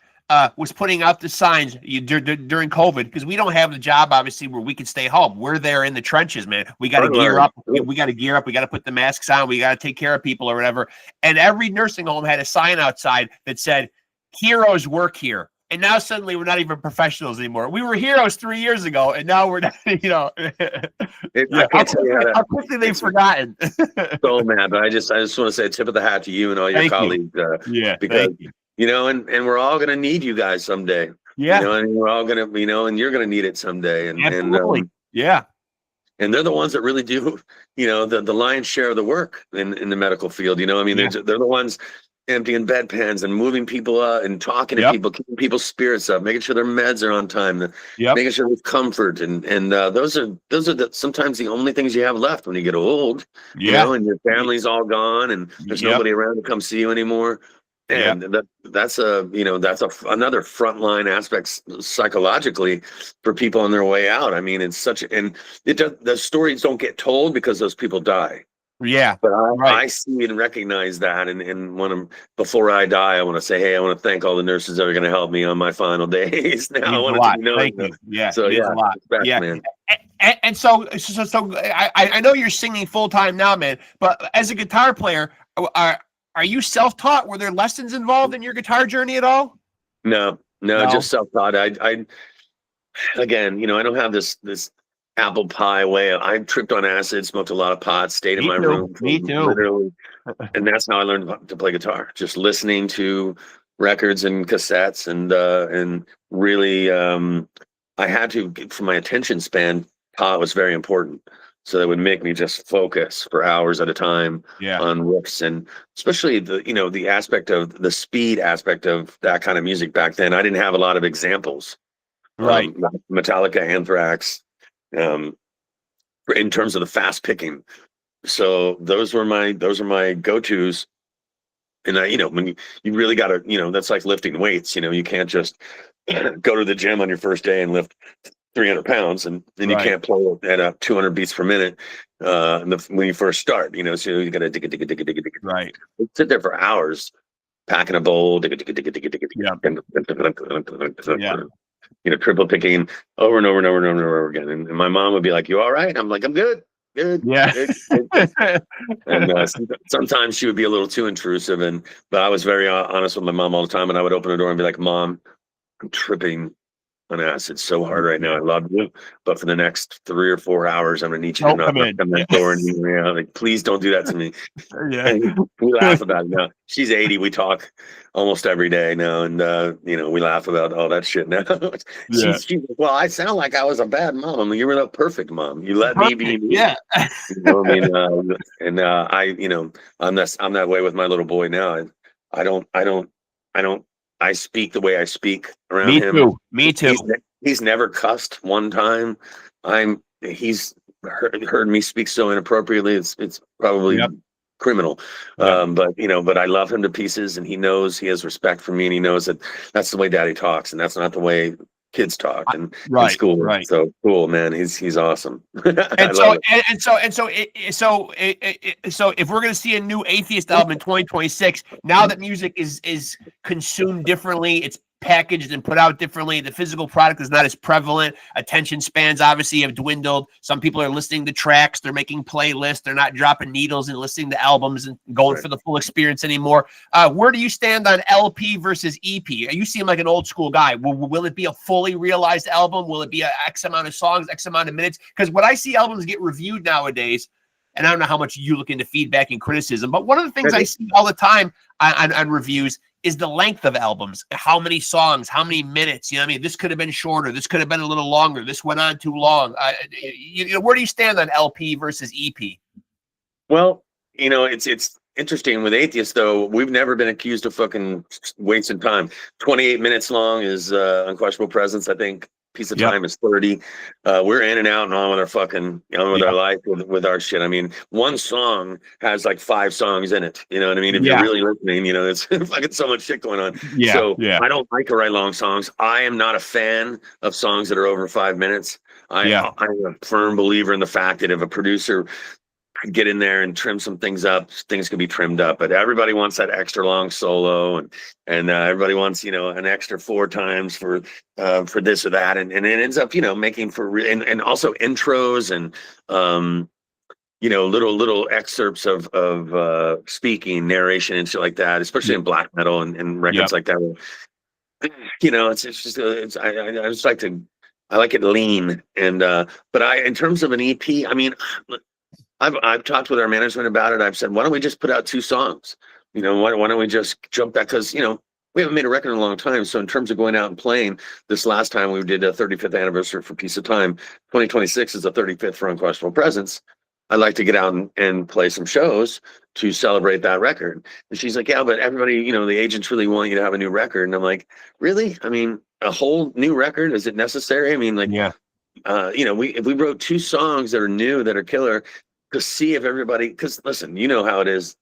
was putting out the signs during COVID because we don't have the job, obviously, where we can stay home. We're there in the trenches, man. We got to gear up. We got to gear up. We got to put the masks on. We got to take care of people or whatever. And every nursing home had a sign outside that said, "Heroes work here." And now suddenly we're not even professionals anymore. We were heroes 3 years ago, and now we're not. I can't tell you how quickly they've forgotten. So mad, but I just want to say a tip of the hat to you and all your colleagues. Because and we're all gonna need you guys someday. Yeah, and we're all gonna, and you're gonna need it someday. And absolutely. And they're the ones that really do, the lion's share of the work in the medical field. They're the ones emptying bedpans and moving people up and talking to people, keeping people's spirits up, making sure their meds are on time, making sure there's comfort. And those are sometimes the only things you have left when you get old, and your family's all gone and there's nobody around to come see you anymore. And that's another frontline aspect psychologically for people on their way out. I mean, the stories don't get told because those people die. Yeah, but I see and recognize that, and before I die, I want to say, hey, I want to thank all the nurses that are going to help me on my final days. Now I want to know. Thank you. Yeah, so a lot. Man. And so I know you're singing full time now, man. But as a guitar player, are you self-taught? Were there lessons involved in your guitar journey at all? No, just self-taught. I don't have this apple pie way. I tripped on acid, smoked a lot of pot, stayed in my room. Me too. Literally. And that's how I learned to play guitar. Just listening to records and cassettes, and really, I had to, for my attention span, pot was very important. So that would make me just focus for hours at a time on riffs, and especially the aspect of the speed aspect of that kind of music back then. I didn't have a lot of examples, right? Metallica, Anthrax, in terms of the fast picking. So those were my go-tos. And when you really got to, that's like lifting weights. You can't just go to the gym on your first day and lift 300 pounds and then you can't play at 200 beats per minute when you first start, so you got to dig it. Right. Sit there for hours, packing a bowl, triple picking over and over and over and over and over again. And my mom would be like, "You all right?" I'm like, "I'm good." Yeah. And sometimes she would be a little too intrusive, but I was very honest with my mom all the time, and I would open the door and be like, "Mom, I'm tripping on acid so hard right now. I love you, but for the next 3 or 4 hours, I'm gonna need you to Don't not come knock in. on that door and hear me out. Like, please don't do that to me. Yeah. And we laugh about it now. She's 80. We talk almost every day now, and we laugh about all that shit now. Yeah. She's well, I sound like I was a bad mom. I'm like, you were a perfect mom. You let me be me. Yeah. You know what I mean? I'm that way with my little boy now. I speak the way I speak around Me him. too. Me too. He's never cussed one time. He's heard me speak so inappropriately. It's probably criminal. Yep. But I love him to pieces, and he knows he has respect for me, and he knows that that's the way Daddy talks, and that's not the way kids talk in school. Right. So cool, man. He's awesome. And so if we're going to see a new Atheist album in 2026, now that music is consumed differently, it's packaged and put out differently, the physical product is not as prevalent, attention spans obviously have dwindled. Some people are listening to tracks, they're making playlists, they're not dropping needles and listening to albums and going for the full experience anymore. Where do you stand on LP versus EP? You seem like an old school guy. Will it be a fully realized album? Will it be a X amount of songs, X amount of minutes? Because when I see albums get reviewed nowadays, and I don't know how much you look into feedback and criticism, but one of the things I see all the time on reviews is the length of albums. How many songs, how many minutes? You know what I mean? This could have been shorter. This could have been a little longer. This went on too long. Where do you stand on LP versus EP? Well, it's interesting with Atheists, though. We've never been accused of fucking wasting time. 28 minutes long is Unquestionable Presence. I think Piece of Time is 30. We're in and out and on with our fucking, with our life, with our shit. I mean, one song has like 5 songs in it. You know what I mean? If you're really listening, there's fucking so much shit going on. I don't like to write long songs. I am not a fan of songs that are over 5 minutes. I'm a firm believer in the fact that if a producer could get in there and trim some things up, things can be trimmed up, but everybody wants that extra long solo, and everybody wants an extra 4 times for this or that, and it ends up making for and also intros and little excerpts of speaking, narration, and shit like that, especially in black metal and records like that. I like it lean, and but in terms of an EP, I mean, I've talked with our management about it. I've said, why don't we just put out 2 songs? Why don't we just jump that? Because we haven't made a record in a long time. So in terms of going out and playing, this last time we did a 35th anniversary for Piece of Time. 2026 is the 35th for Unquestionable Presence. I'd like to get out and play some shows to celebrate that record. And she's like, yeah, but everybody, the agents really want you to have a new record. And I'm like, really? I mean, a whole new record? Is it necessary? I mean, like, if we wrote 2 songs that are new, that are killer, to see if everybody, because listen, you know how it is.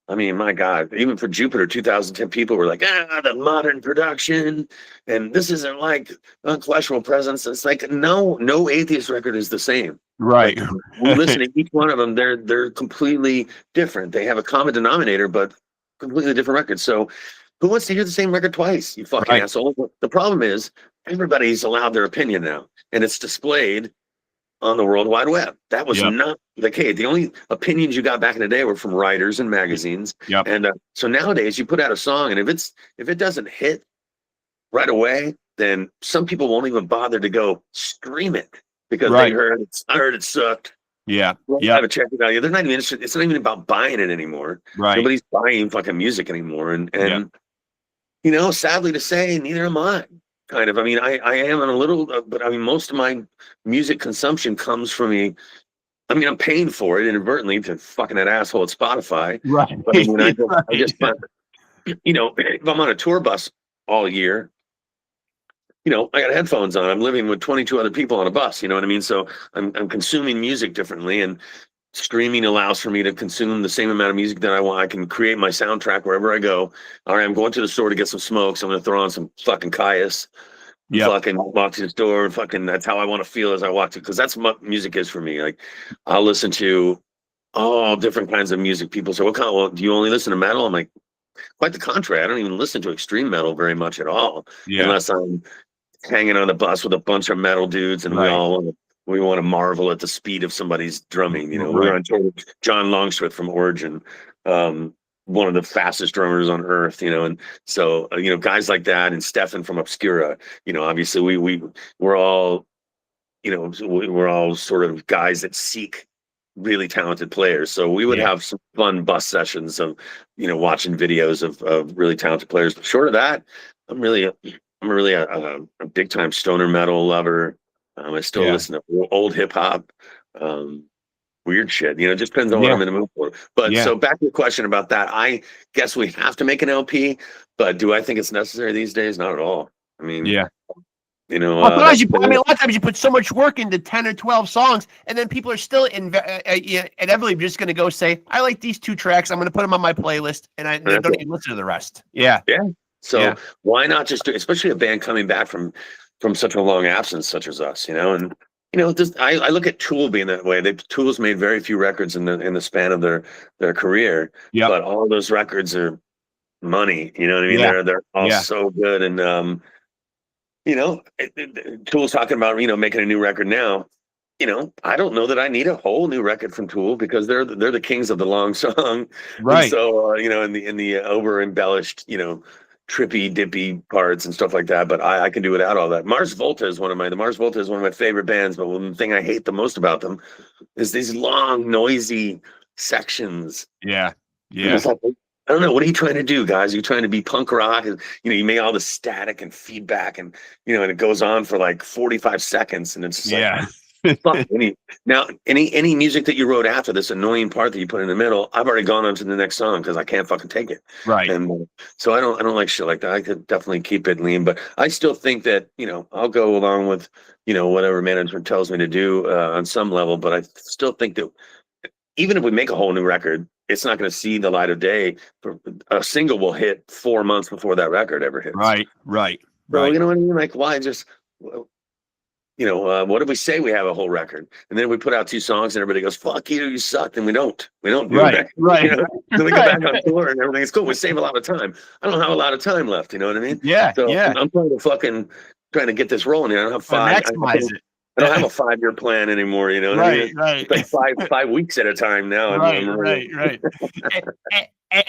I mean, my God, even for Jupiter 2010, people were like, the modern production, and this isn't like Unquestionable Presence. It's like, no Atheist record is the same. Right. Like, we listen to each one of them. They're completely different. They have a common denominator, but completely different records. So who wants to hear the same record twice, you fucking asshole? The problem is everybody's allowed their opinion now, and it's displayed on the World Wide Web. That was not the case. The only opinions you got back in the day were from writers and magazines. And so nowadays you put out a song, and if it doesn't hit right away, then some people won't even bother to go stream it because I heard it sucked. Have a check it out. They're not even interested. It's not even about buying it anymore. Nobody's buying fucking music anymore. And sadly to say, neither am I. Kind of. I mean, I am in a little, but I mean, most of my music consumption comes from me. I mean, I'm paying for it inadvertently to fucking that asshole at Spotify. Right. But I mean, I just if I'm on a tour bus all year, I got headphones on. I'm living with 22 other people on a bus. You know what I mean? So I'm consuming music differently, and streaming allows for me to consume the same amount of music that I want. I can create my soundtrack wherever I go. All right, I'm going to the store to get some smokes. I'm going to throw on some fucking Caius. Fucking walk to the store. Fucking, that's how I want to feel as I walk to, because that's what music is for me. Like, I'll listen to all different kinds of music. People say, what kind? Well, do you only listen to metal? I'm like, quite the contrary. I don't even listen to extreme metal very much at all, unless I'm hanging on the bus with a bunch of metal dudes, and we want to marvel at the speed of somebody's drumming. We were on tour with John Longstreth from Origin one of the fastest drummers on earth, and so guys like that, and Stefan from Obscura, obviously we're all we're all sort of guys that seek really talented players. So we would have some fun bus sessions of watching videos of really talented players. But short of that, I'm really a big time stoner metal lover. I still listen to old hip hop, weird shit. It just depends on what I'm in the mood for. But so back to the question about that, I guess we have to make an LP, but do I think it's necessary these days? Not at all. I mean, a lot of times you put so much work into 10 or 12 songs, and then people are still inevitably just going to go say, I like these 2 tracks, I'm going to put them on my playlist, and I don't even listen to the rest. So why not just do, especially a band coming back from such a long absence, such as us, and I look at Tool being that way. Tool's made very few records in the span of their career, but all those records are money. You know what I mean? They're all so good, and Tool's talking about making a new record now. I don't know that I need a whole new record from Tool, because they're the kings of the long song, right? And so in the over embellished trippy dippy parts and stuff like that, but I can do without all that. Mars Volta is one of my favorite bands, but one thing I hate the most about them is these long noisy sections. It's like, I don't know, what are you trying to do, guys? Are you trying to be punk rock? And you make all the static and feedback, and and it goes on for like 45 seconds, and it's just like, fuck. Any music that you wrote after this annoying part that you put in the middle, I've already gone on to the next song because I can't fucking take it. Right. And so I don't like shit like that. I could definitely keep it lean, but I still think that I'll go along with whatever management tells me to do on some level. But I still think that even if we make a whole new record, it's not going to see the light of day. A single will hit 4 months before that record ever hits. Right. So, you know what I mean? Like, why just, what if we say we have a whole record, and then we put out 2 songs and everybody goes, fuck you, you sucked, and we don't do that. Right. Then we go back on tour and everything's cool. We save a lot of time. I don't have a lot of time left. You know what I mean? I'm trying to get this rolling here. I don't have I don't have a 5-year plan anymore, you know what I mean? Right. It's like 5 weeks at a time now. Right.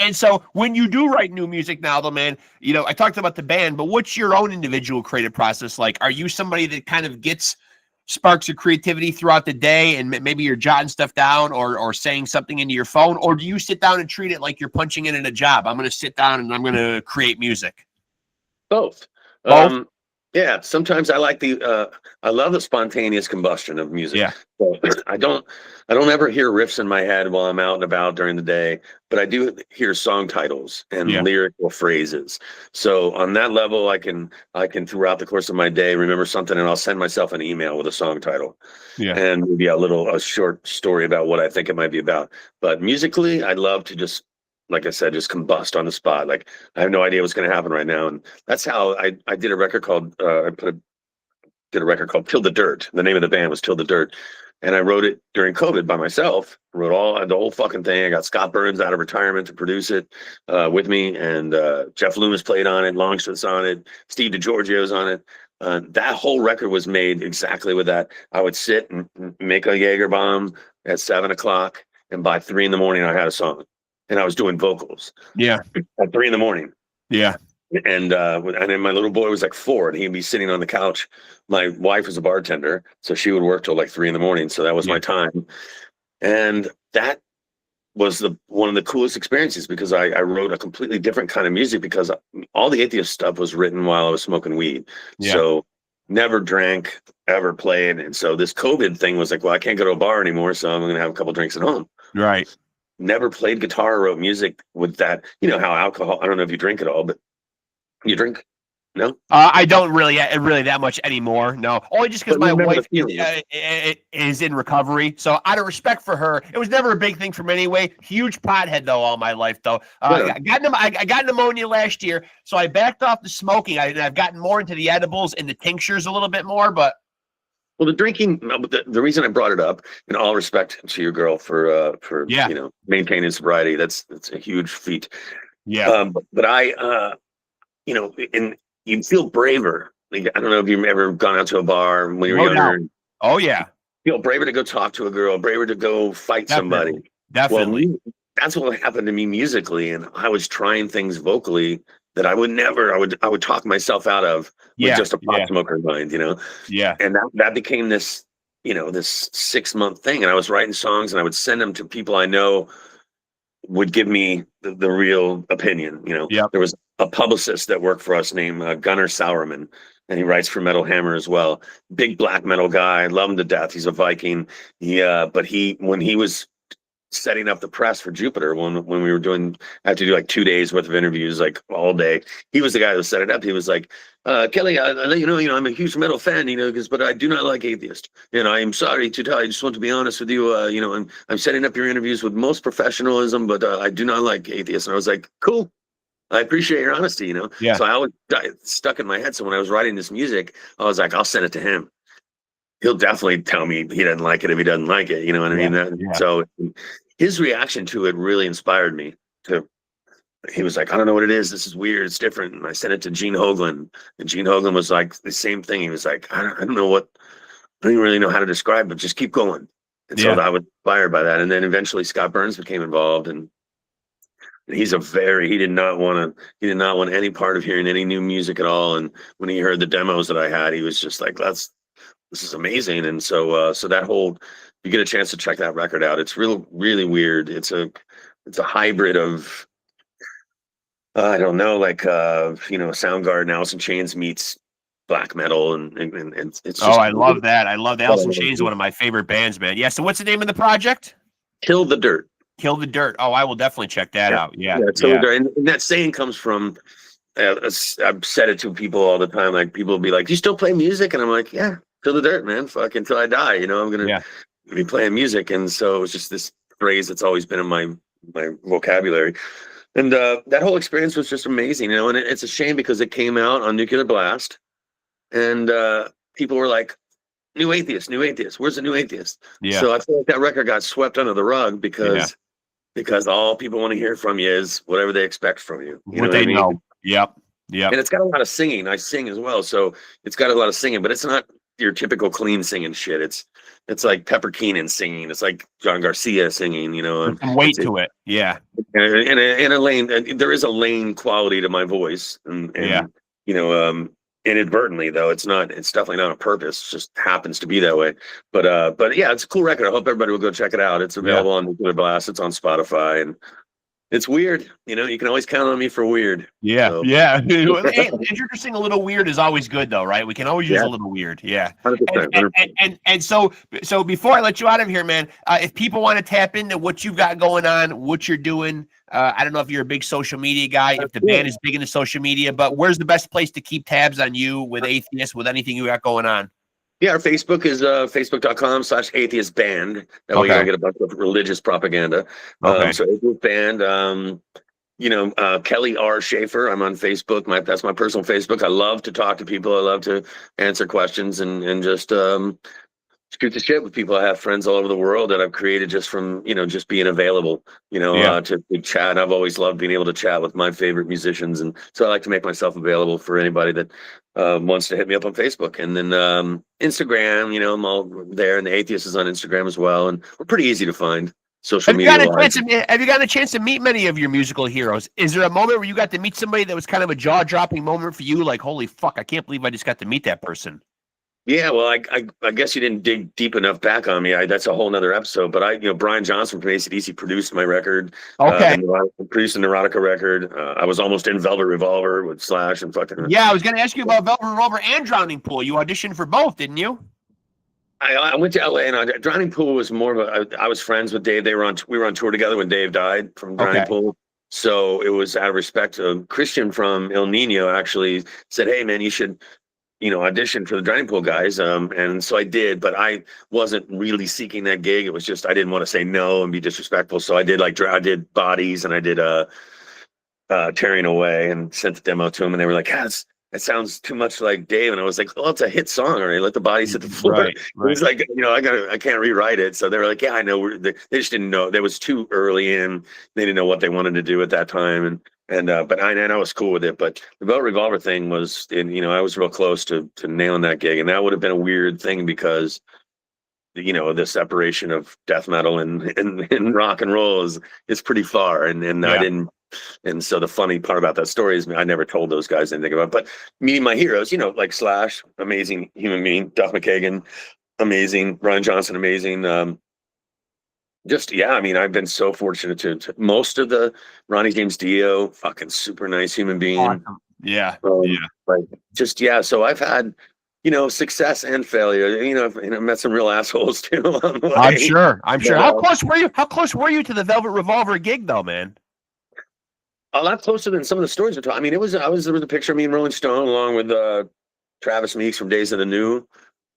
And so when you do write new music now, though, man, I talked about the band, but what's your own individual creative process like? Are you somebody that kind of gets sparks of creativity throughout the day, and maybe you're jotting stuff down or saying something into your phone, or do you sit down and treat it like you're punching in at a job? I'm going to sit down and I'm going to create music. Both. Yeah, sometimes I like I love the spontaneous combustion of music. Yeah. So I don't ever hear riffs in my head while I'm out and about during the day, but I do hear song titles and lyrical phrases. So on that level, I can throughout the course of my day remember something, and I'll send myself an email with a song title. And maybe a short story about what I think it might be about. But musically, I love to just, like I said, just combust on the spot. Like, I have no idea what's going to happen right now. And that's how I did a record called, did a record called Till the Dirt. The name of the band was Till the Dirt. And I wrote it during COVID by myself, wrote the whole fucking thing. I got Scott Burns out of retirement to produce it with me. And Jeff Loomis played on it. Longstreth's on it. Steve DiGiorgio's on it. That whole record was made exactly with that. I would sit and make a Jaeger bomb at 7 o'clock. And by 3 in the morning, I had a song. And I was doing vocals. At 3 in the morning. And then my little boy was like 4, and he'd be sitting on the couch. My wife was a bartender, so she would work till like 3 in the morning. So that was my time. And that was one of the coolest experiences, because I wrote a completely different kind of music, because all the Atheist stuff was written while I was smoking weed. So never drank, ever played. And so this COVID thing was like, well, I can't go to a bar anymore, so I'm going to have a couple drinks at home. Right. Never played guitar or wrote music with that. You know how alcohol, I don't know if you drink at all, but you drink? No? I don't really that much anymore. No, only just because my wife is in recovery. So out of respect for her, it was never a big thing for me anyway. Huge pothead though all my life though. I got pneumonia last year, so I backed off the smoking. I've gotten more into the edibles and the tinctures a little bit more, but. Well, the drinking, the reason I brought it up, in all respect to your girl for maintaining sobriety, that's a huge feat. But I, and you feel braver. Like, I don't know if you've ever gone out to a bar when you were younger. No. Oh yeah. Feel braver to go talk to a girl, braver to go fight somebody. Definitely. Well, that's what happened to me musically, and I was trying things vocally that I would never. I would talk myself out of with just a pot smoker mind, you know. Yeah. And that became this, you know, this 6-month thing, and I was writing songs, and I would send them to people I know would give me the real opinion. You know, there was a publicist that worked for us named Gunnar Sauerman, and he writes for Metal Hammer as well. Big black metal guy, love him to death. He's a Viking. But when he was setting up the press for Jupiter, when we were doing, I had to do like 2 days worth of interviews, like all day. He was the guy who set it up. He was like, Kelly, I let you know, I'm a huge metal fan, you know, but I do not like Atheist. And I am sorry to tell. I just want to be honest with you. You know, I'm setting up your interviews with most professionalism, but I do not like Atheist. And I was like, cool. I appreciate your honesty, you know. So I always stuck in my head. So when I was writing this music, I was like, I'll send it to him. He'll definitely tell me he doesn't like it if he doesn't like it. You know what I mean? So his reaction to it really inspired me to. He was like, I don't know what it is. This is weird. It's different. And I sent it to Gene Hoglan, and Gene Hoglan was like the same thing. He was like, I don't know what. I don't really know how to describe, but just keep going. And so I was inspired by that. And then eventually Scott Burns became involved, and he's he did not want any part of hearing any new music at all. And when he heard the demos that I had, he was just like, this is amazing. And so that whole, you get a chance to check that record out. It's really weird. It's a hybrid of, I don't know, like, you know, Soundgarden, Alice in Chains meets black metal. And it's just, I love that. I love that. Alice in Chains is one of my favorite bands, man. Yeah. So what's the name of the project? Kill the Dirt. Kill the Dirt. Oh, I will definitely check that out. Yeah. And that saying comes from, I've said it to people all the time. Like, people will be like, do you still play music? And I'm like, yeah, Kill the Dirt, man. Fuck, until I die, you know, I'm going to be playing music. And so it's just this phrase that's always been in my vocabulary. And that whole experience was just amazing, you know, and it's a shame because it came out on Nuclear Blast, and people were like, New Atheist, where's the New Atheist? So I feel like that record got swept under the rug because all people want to hear from you is whatever they expect from you. You know what I mean? Know. Yep. And it's got a lot of singing. I sing as well, so it's got a lot of singing, but it's not your typical clean singing shit. It's like Pepper Keenan singing. It's like John Garcia singing, you know. And weight to it. Yeah. And a lane. There is a lane quality to my voice. And you know, inadvertently though, it's definitely not on purpose. It just happens to be that way. But yeah, it's a cool record. I hope everybody will go check it out. It's available on Nuclear Blast. It's on Spotify, and it's weird. You know, you can always count on me for weird. Yeah. So. Yeah. Introducing a little weird is always good though, right? We can always use a little weird. Yeah. 100%. And so before I let you out of here, man, if people want to tap into what you've got going on, what you're doing, I don't know if you're a big social media guy, if the band is big into social media, but where's the best place to keep tabs on you with Atheist, with anything you got going on? Yeah, our Facebook is facebook.com/atheistband. That way you don't get a bunch of religious propaganda. So Atheist Band, you know, Kelly R. Schaefer. I'm on Facebook. That's my personal Facebook. I love to talk to people. I love to answer questions and just shoot the shit with people. I have friends all over the world that I've created just from, you know, just being available, you know, to chat. I've always loved being able to chat with my favorite musicians. And so I like to make myself available for anybody that wants to hit me up on Facebook. And then Instagram, you know, I'm all there, and the Atheist is on Instagram as well. And we're pretty easy to find. Social media. Have you gotten a chance to meet many of your musical heroes? Is there a moment where you got to meet somebody that was kind of a jaw-dropping moment for you? Like, holy fuck, I can't believe I just got to meet that person. Yeah, well, I guess you didn't dig deep enough back on me. That's a whole nother episode. But you know, Brian Johnson from AC/DC produced my record. Okay. Produced a Neurotica record. I was almost in Velvet Revolver with Slash and fucking. Yeah, I was going to ask you about Velvet Revolver and Drowning Pool. You auditioned for both, didn't you? I went to LA, and Drowning Pool was more of I was friends with Dave. We were on tour together when Dave died from Drowning Pool. So it was out of respect. Christian from El Nino actually said, "Hey, man, you should." You know, audition for the Drowning Pool guys. And so I did, but I wasn't really seeking that gig. It was just, I didn't want to say no and be disrespectful. So I did I did Bodies, and I did Tearing Away, and sent the demo to them, and they were like, that sounds too much like Dave. And I was like, well, it's a hit song. All right, let the bodies hit the floor. Right. It was like, you know, I can't rewrite it. So they were like, yeah, I know. They just didn't know. That was too early in. They didn't know what they wanted to do at that time. But I was cool with it. But the Velvet Revolver thing was, you know, I was real close to nailing that gig, and that would have been a weird thing because, you know, the separation of death metal and rock and roll is pretty far. And I didn't. And so the funny part about that story is I never told those guys anything about it. But meeting my heroes, you know, like Slash, amazing human being, Duff McKagan, amazing, Brian Johnson, amazing. I mean, I've been so fortunate to most of the Ronnie James Dio, fucking super nice human being. Awesome. Yeah. Like so I've had, you know, success and failure. You know, I've met some real assholes too along the way. I'm sure. How close were you to the Velvet Revolver gig though, man? A lot closer than some of the stories are told. I mean, there was a picture of me and Rolling Stone along with Travis Meeks from Days of the New,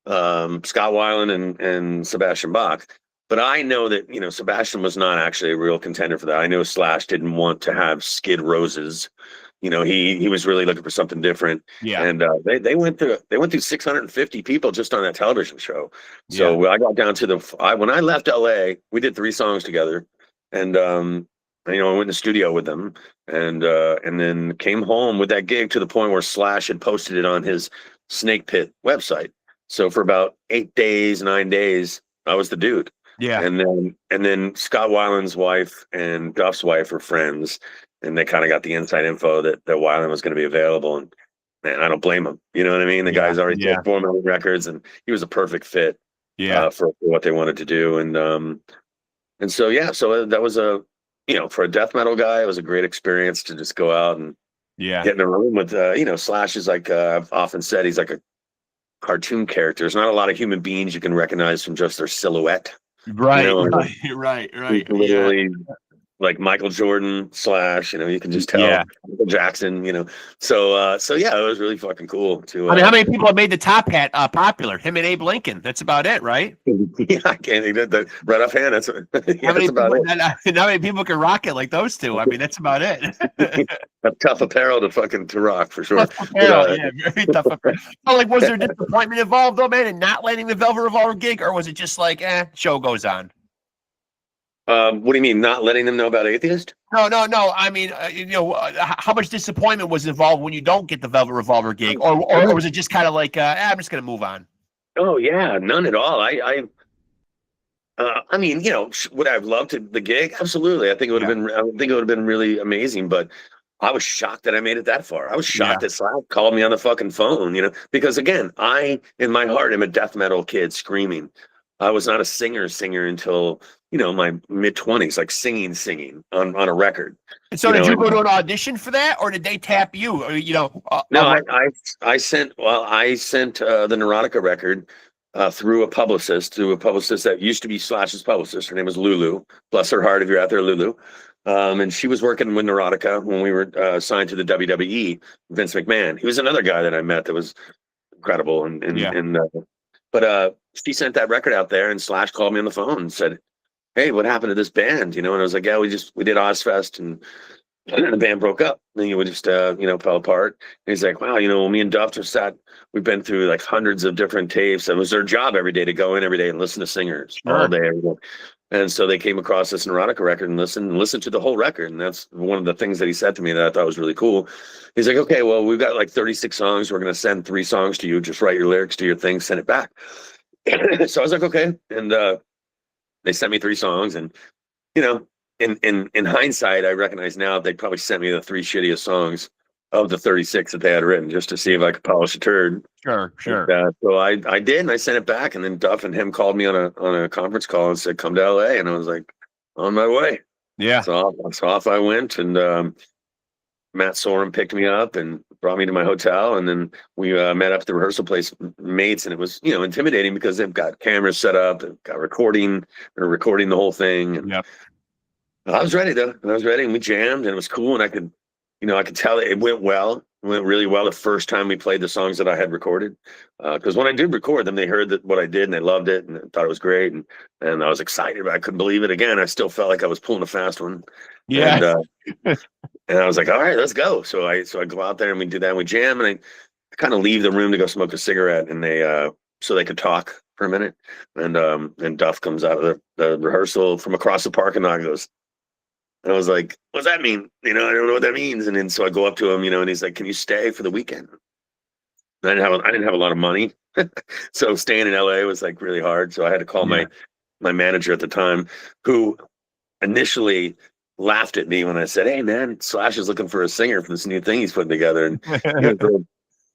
Scott Weiland and Sebastian Bach. But I know that, you know, Sebastian was not actually a real contender for that. I know Slash didn't want to have Skid Roses. You know, he was really looking for something different. Yeah. And they went through 650 people just on that television show. So I got down to when I left LA, we did 3 songs together, and you know, I went in the studio with them, and then came home with that gig to the point where Slash had posted it on his Snake Pit website. So for about 9 days, I was the dude. Yeah. And then Scott Weiland's wife and Duff's wife were friends, and they kind of got the inside info that Weiland was going to be available. And man, I don't blame him. You know what I mean? The guy's already did 4 million records, and he was a perfect fit. For what they wanted to do. And so that was you know, for a death metal guy, it was a great experience to just go out and get in a room with, you know, Slash is like, I've often said, he's like a cartoon character. There's not a lot of human beings you can recognize from just their silhouette. Right, you know, right. Literally, like Michael Jordan, Slash, you know, you can just tell. Michael Jackson, you know. So it was really fucking cool to. I mean, how many people have made the top hat popular? Him and Abe Lincoln. That's about it, right? I can't think that right offhand. That's about it. How many people can rock it like those two? I mean, that's about it. A tough apparel to rock for sure. Tough apparel, very tough apparel. So, like, was there disappointment involved though, man, in not landing the Velvet Revolver gig, or was it just like, show goes on? What do you mean, not letting them know about Atheist? No. I mean, you know, how much disappointment was involved when you don't get the Velvet Revolver gig, or was it just kind of like, I'm just gonna move on? Oh yeah, none at all. I mean, you know, would I have loved the gig? Absolutely. I think it would have been. I think it would have been really amazing. But I was shocked that I made it that far. I was shocked that Slash called me on the fucking phone. You know, because again, I in my heart am a death metal kid screaming. I was not a singer until, you know, my mid-20s, like singing on a record. And so did you go to an audition for that, or did they tap you? Or, you know, no, I sent the Neurotica record through a publicist that used to be Slash's publicist. Her name was Lulu. Bless her heart if you're out there, Lulu. And she was working with Neurotica when we were signed to the WWE. Vince McMahon. He was another guy that I met that was incredible. But she sent that record out there, and Slash called me on the phone and said, "Hey, what happened to this band?" You know, and I was like, "Yeah, we did Ozfest, and the band broke up. And we just, you know, fell apart." And he's like, "Wow, you know, me and Duff just we've been through like hundreds of different tapes. It was their job every day to go in every day and listen to singers all day, every day." And so they came across this Neurotica record and listened to the whole record. And that's one of the things that he said to me that I thought was really cool. He's like, "Okay, well, we've got like 36 songs. We're going to send 3 songs to you. Just write your lyrics to your thing, send it back." So I was like, "Okay." And they sent me 3 songs. And, you know, in hindsight, I recognize now they probably sent me the 3 shittiest songs of the 36 that they had written just to see if I could polish a turd. Sure. And, so I did, and I sent it back, and then Duff and him called me on a conference call and said, "Come to LA," and I was like, on my way. Yeah. So off I went, and Matt Sorum picked me up and brought me to my hotel, and then we met up at the rehearsal place, mates, and it was, you know, intimidating because they've got cameras set up, they've got recording the whole thing. And I was ready though. And we jammed, and it was cool, and I could tell it went well. It went really well the first time we played the songs that I had recorded. Because when I did record them, they heard what I did, and they loved it, and they thought it was great. And I was excited, but I couldn't believe it again. I still felt like I was pulling a fast one. Yeah. And I was like, all right, let's go. So I go out there and we do that, and we jam, and I kind of leave the room to go smoke a cigarette, and so they could talk for a minute. And Duff comes out of the rehearsal from across the parking lot and goes, and I was like, "What does that mean? You know, I don't know what that means." And then so I go up to him, you know, and he's like, "Can you stay for the weekend?" I didn't have a lot of money, so staying in LA was like really hard. So I had to call my manager at the time, who initially laughed at me when I said, "Hey, man, Slash is looking for a singer for this new thing he's putting together." And he was like,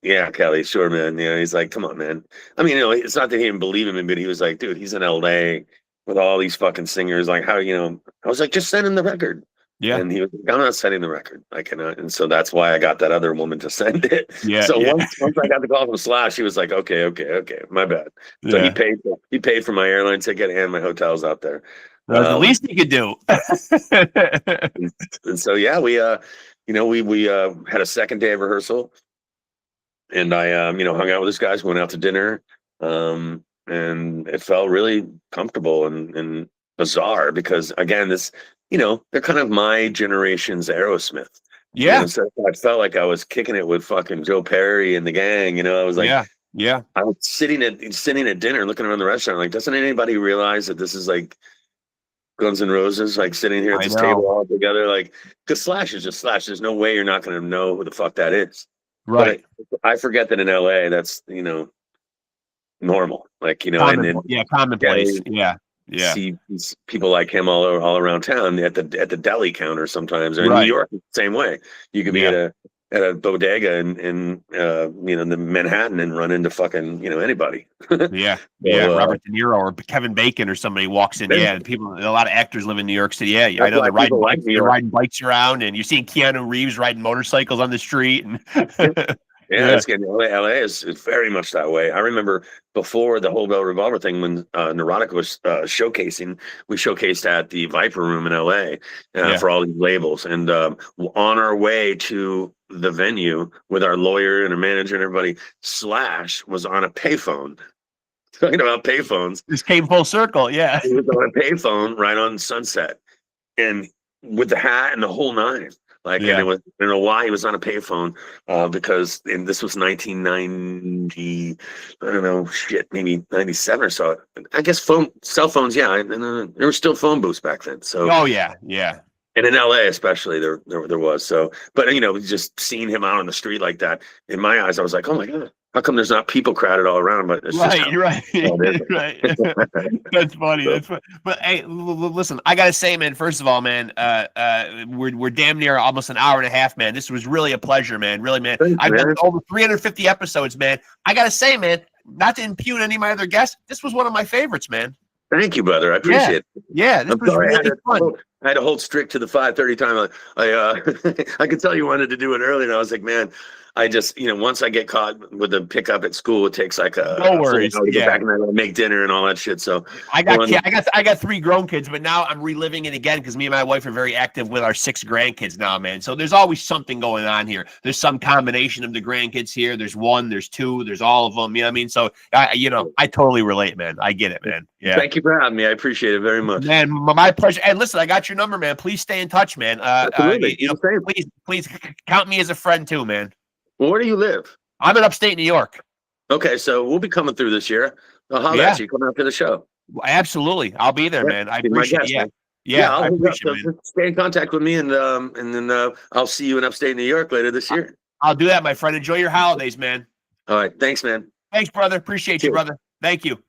"Yeah, Kelly, sure, man." You know, he's like, "Come on, man." I mean, it's not that he didn't believe in me, but he was like, "Dude, he's in LA with all these fucking singers. Like, how, you know?" I was like, "Just send him the record." Yeah. And he was like, "I'm not sending the record. I cannot." And so that's why I got that other woman to send it. Yeah. So once I got the call from Slash, he was like, okay, my bad. So he paid for my airline ticket and my hotels out there. That was the least he could do. And so we had a second day of rehearsal, and I hung out with these guys, went out to dinner, and it felt really comfortable and bizarre because, again, this, they're kind of my generation's Aerosmith. Yeah. So I felt like I was kicking it with fucking Joe Perry and the gang. I was like, yeah. I was sitting at dinner, looking around the restaurant, like, doesn't anybody realize that this is like Guns N' Roses, like sitting here at this table all together? Like, because Slash is just Slash. There's no way you're not going to know who the fuck that is. Right. But I forget that in LA, that's, normal. Like, commonplace. Yeah. See people like him all around town at the deli counter sometimes. Or in New York, the same way. You could be at a bodega in the Manhattan and run into fucking Anybody. Robert De Niro or Kevin Bacon or somebody walks in. A lot of actors live in New York City. Yeah, I know they're riding bikes around, and you're seeing Keanu Reeves riding motorcycles on the street. And it's getting LA is very much that way. I remember before the whole Bell Revolver thing, when Neurotica was showcasing, we showcased at the Viper Room in LA for all these labels. And on our way to the venue with our lawyer and our manager and everybody, Slash was on a payphone. Talking about payphones. This came full circle, yeah. He was on a payphone right on Sunset, and with the hat and the whole nine. Like, and it was, I don't know why he was on a payphone, because this was 1990, I don't know, maybe 97 or so. I guess cell phones, and there were still phone booths back then. So, and in LA especially, there was. So, but just seeing him out on the street like that, in my eyes, I was like, oh my God, how come there's not people crowded all around? But it's right. That's funny. That's funny. But hey, listen, I gotta say, man. First of all, man, we're damn near almost an hour and a half, man. This was really a pleasure, man. Really, man. I've done over 350 episodes, man. I gotta say, man, not to impugn any of my other guests, this was one of my favorites, man. Thank you, brother. I appreciate it. Yeah, this was really fun. I had to hold strict to the 5:30 time. I could tell you wanted to do it early, and I was like, man, I just, once I get caught with the pickup at school, it takes like no worries. To get back and I make dinner and all that shit. So I got 3 grown kids, but now I'm reliving it again because me and my wife are very active with our 6 grandkids now, man. So there's always something going on here. There's some combination of the grandkids here. There's 1, there's 2, there's all of them. You know what I mean? So I totally relate, man. I get it, man. Yeah. Thank you for having me. I appreciate it very much, man. My pleasure. And listen, I got your number, man. Please stay in touch, man. Please count me as a friend too, man. Well, where do you live? I'm in upstate New York. Okay, so we'll be coming through this year. I'll holler at you. Come out to the show. Absolutely, I'll be there, man. I appreciate it. I appreciate it. Stay in contact with me, and then I'll see you in upstate New York later this year. I'll do that, my friend. Enjoy your holidays, man. All right, thanks, man. Thanks, brother. Appreciate you, brother. Thank you.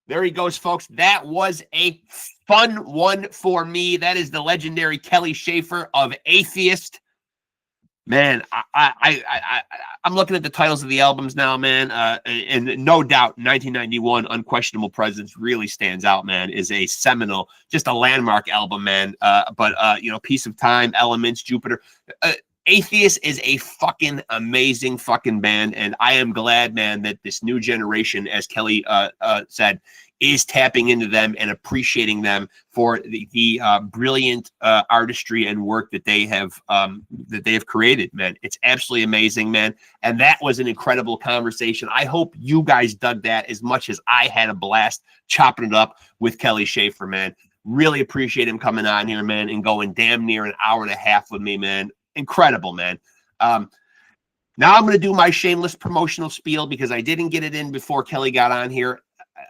There he goes, folks. That was a fun one for me. That is the legendary Kelly Shaefer of Atheist. Man, I'm looking at the titles of the albums now, man, and no doubt 1991 Unquestionable Presence really stands out, man, is a seminal, just a landmark album, man. But Piece of Time, Elements, Jupiter. Atheist is a fucking amazing fucking band, and I am glad, man, that this new generation, as Kelly said, is tapping into them and appreciating them for the brilliant artistry and work that they have created, man. It's absolutely amazing, man. And that was an incredible conversation. I hope you guys dug that as much as I had a blast chopping it up with Kelly Shaefer, man. Really appreciate him coming on here, man, and going damn near an hour and a half with me, man. Incredible, man. Now I'm going to do my shameless promotional spiel because I didn't get it in before Kelly got on here.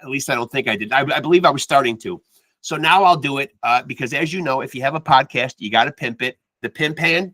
At least I don't think I did. I believe I was starting to. So now I'll do it because, as you know, if you have a podcast, you got to pimp it. The pimp hand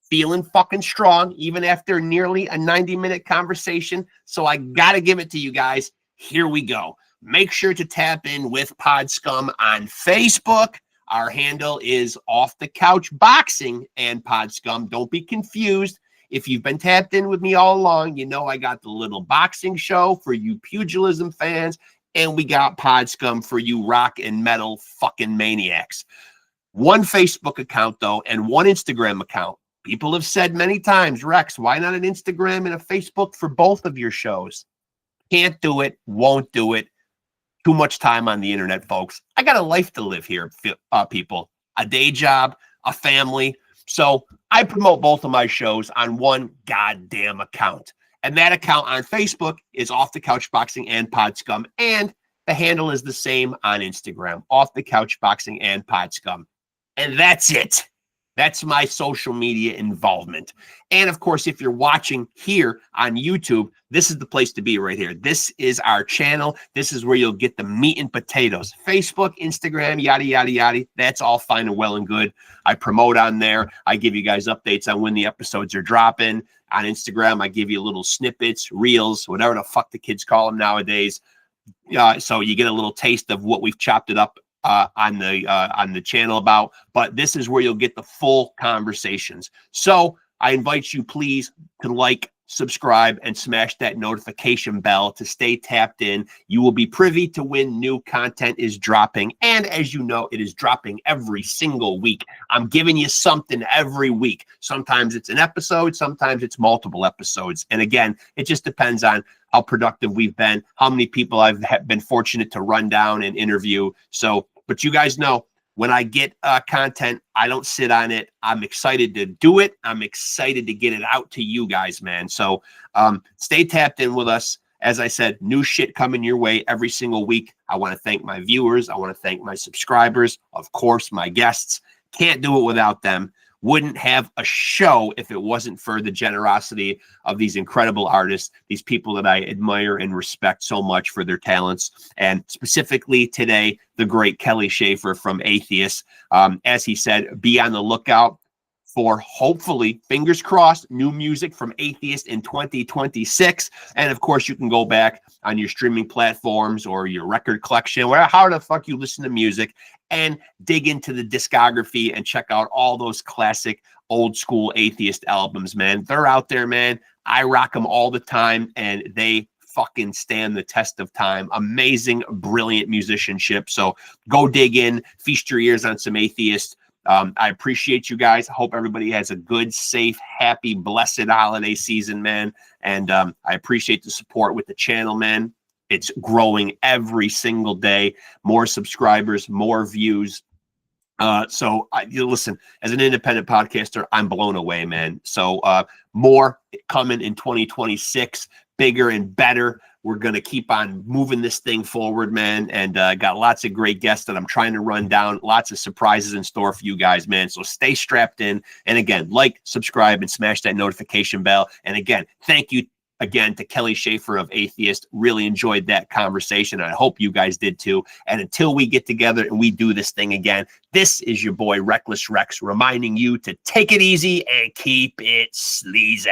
feeling fucking strong, even after nearly a 90-minute conversation. So I got to give it to you guys. Here we go. Make sure to tap in with Pod Scum on Facebook. Our handle is Off the Couch Boxing and Pod Scum. Don't be confused. If you've been tapped in with me all along, you know I got the little boxing show for you pugilism fans, and we got Pod Scum for you rock and metal fucking maniacs. One Facebook account, though, and one Instagram account. People have said many times, Rexx, why not an Instagram and a Facebook for both of your shows? Can't do it, won't do it. Too much time on the internet, folks. I got a life to live here, people. A day job, a family. So I promote both of my shows on one goddamn account. And that account on Facebook is Off the Couch Boxing and Pod Scum. And the handle is the same on Instagram, Off the Couch Boxing and Pod Scum. And that's it. That's my social media involvement. And of course, if you're watching here on YouTube, this is the place to be right here. This is our channel. This is where you'll get the meat and potatoes. Facebook, Instagram, yada, yada, yada. That's all fine and well and good. I promote on there. I give you guys updates on when the episodes are dropping. On Instagram, I give you little snippets, reels, whatever the fuck the kids call them nowadays. So you get a little taste of what we've chopped it up on the channel about, but this is where you'll get the full conversations. So I invite you please to like, subscribe, and smash that notification bell to stay tapped in. You will be privy to when new content is dropping, and as you know, it is dropping every single week. I'm giving you something every week. Sometimes it's an episode, sometimes it's multiple episodes, and again, it just depends on how productive we've been, how many people I've been fortunate to run down and interview. So, but you guys know, when I get content, I don't sit on it. I'm excited to do it. I'm excited to get it out to you guys, man. So stay tapped in with us. As I said, new shit coming your way every single week. I want to thank my viewers. I want to thank my subscribers. Of course, my guests. Can't do it without them. Wouldn't have a show if it wasn't for the generosity of these incredible artists, these people that I admire and respect so much for their talents. And specifically today, the great Kelly Shaffer from ATHEIST. As he said, be on the lookout for, hopefully, fingers crossed, new music from ATHEIST in 2026. And of course, you can go back on your streaming platforms or your record collection, where how the fuck you listen to music, and dig into the discography and check out all those classic old school ATHEIST albums, man. They're out there, man. I rock them all the time, and they fucking stand the test of time. Amazing, brilliant musicianship. So go dig in, feast your ears on some ATHEIST. I appreciate you guys. I hope everybody has a good, safe, happy, blessed holiday season, man. And I appreciate the support with the channel, man. It's growing every single day. More subscribers, more views. So listen, as an independent podcaster, I'm blown away, man. So more coming in 2026, bigger and better. We're going to keep on moving this thing forward, man. And got lots of great guests that I'm trying to run down. Lots of surprises in store for you guys, man. So stay strapped in. And again, like, subscribe, and smash that notification bell. And again, thank you again to Kelly Shaffer of ATHEIST. Really enjoyed that conversation. And I hope you guys did too. And until we get together and we do this thing again, this is your boy Reckless Rexx reminding you to take it easy and keep it sleazy.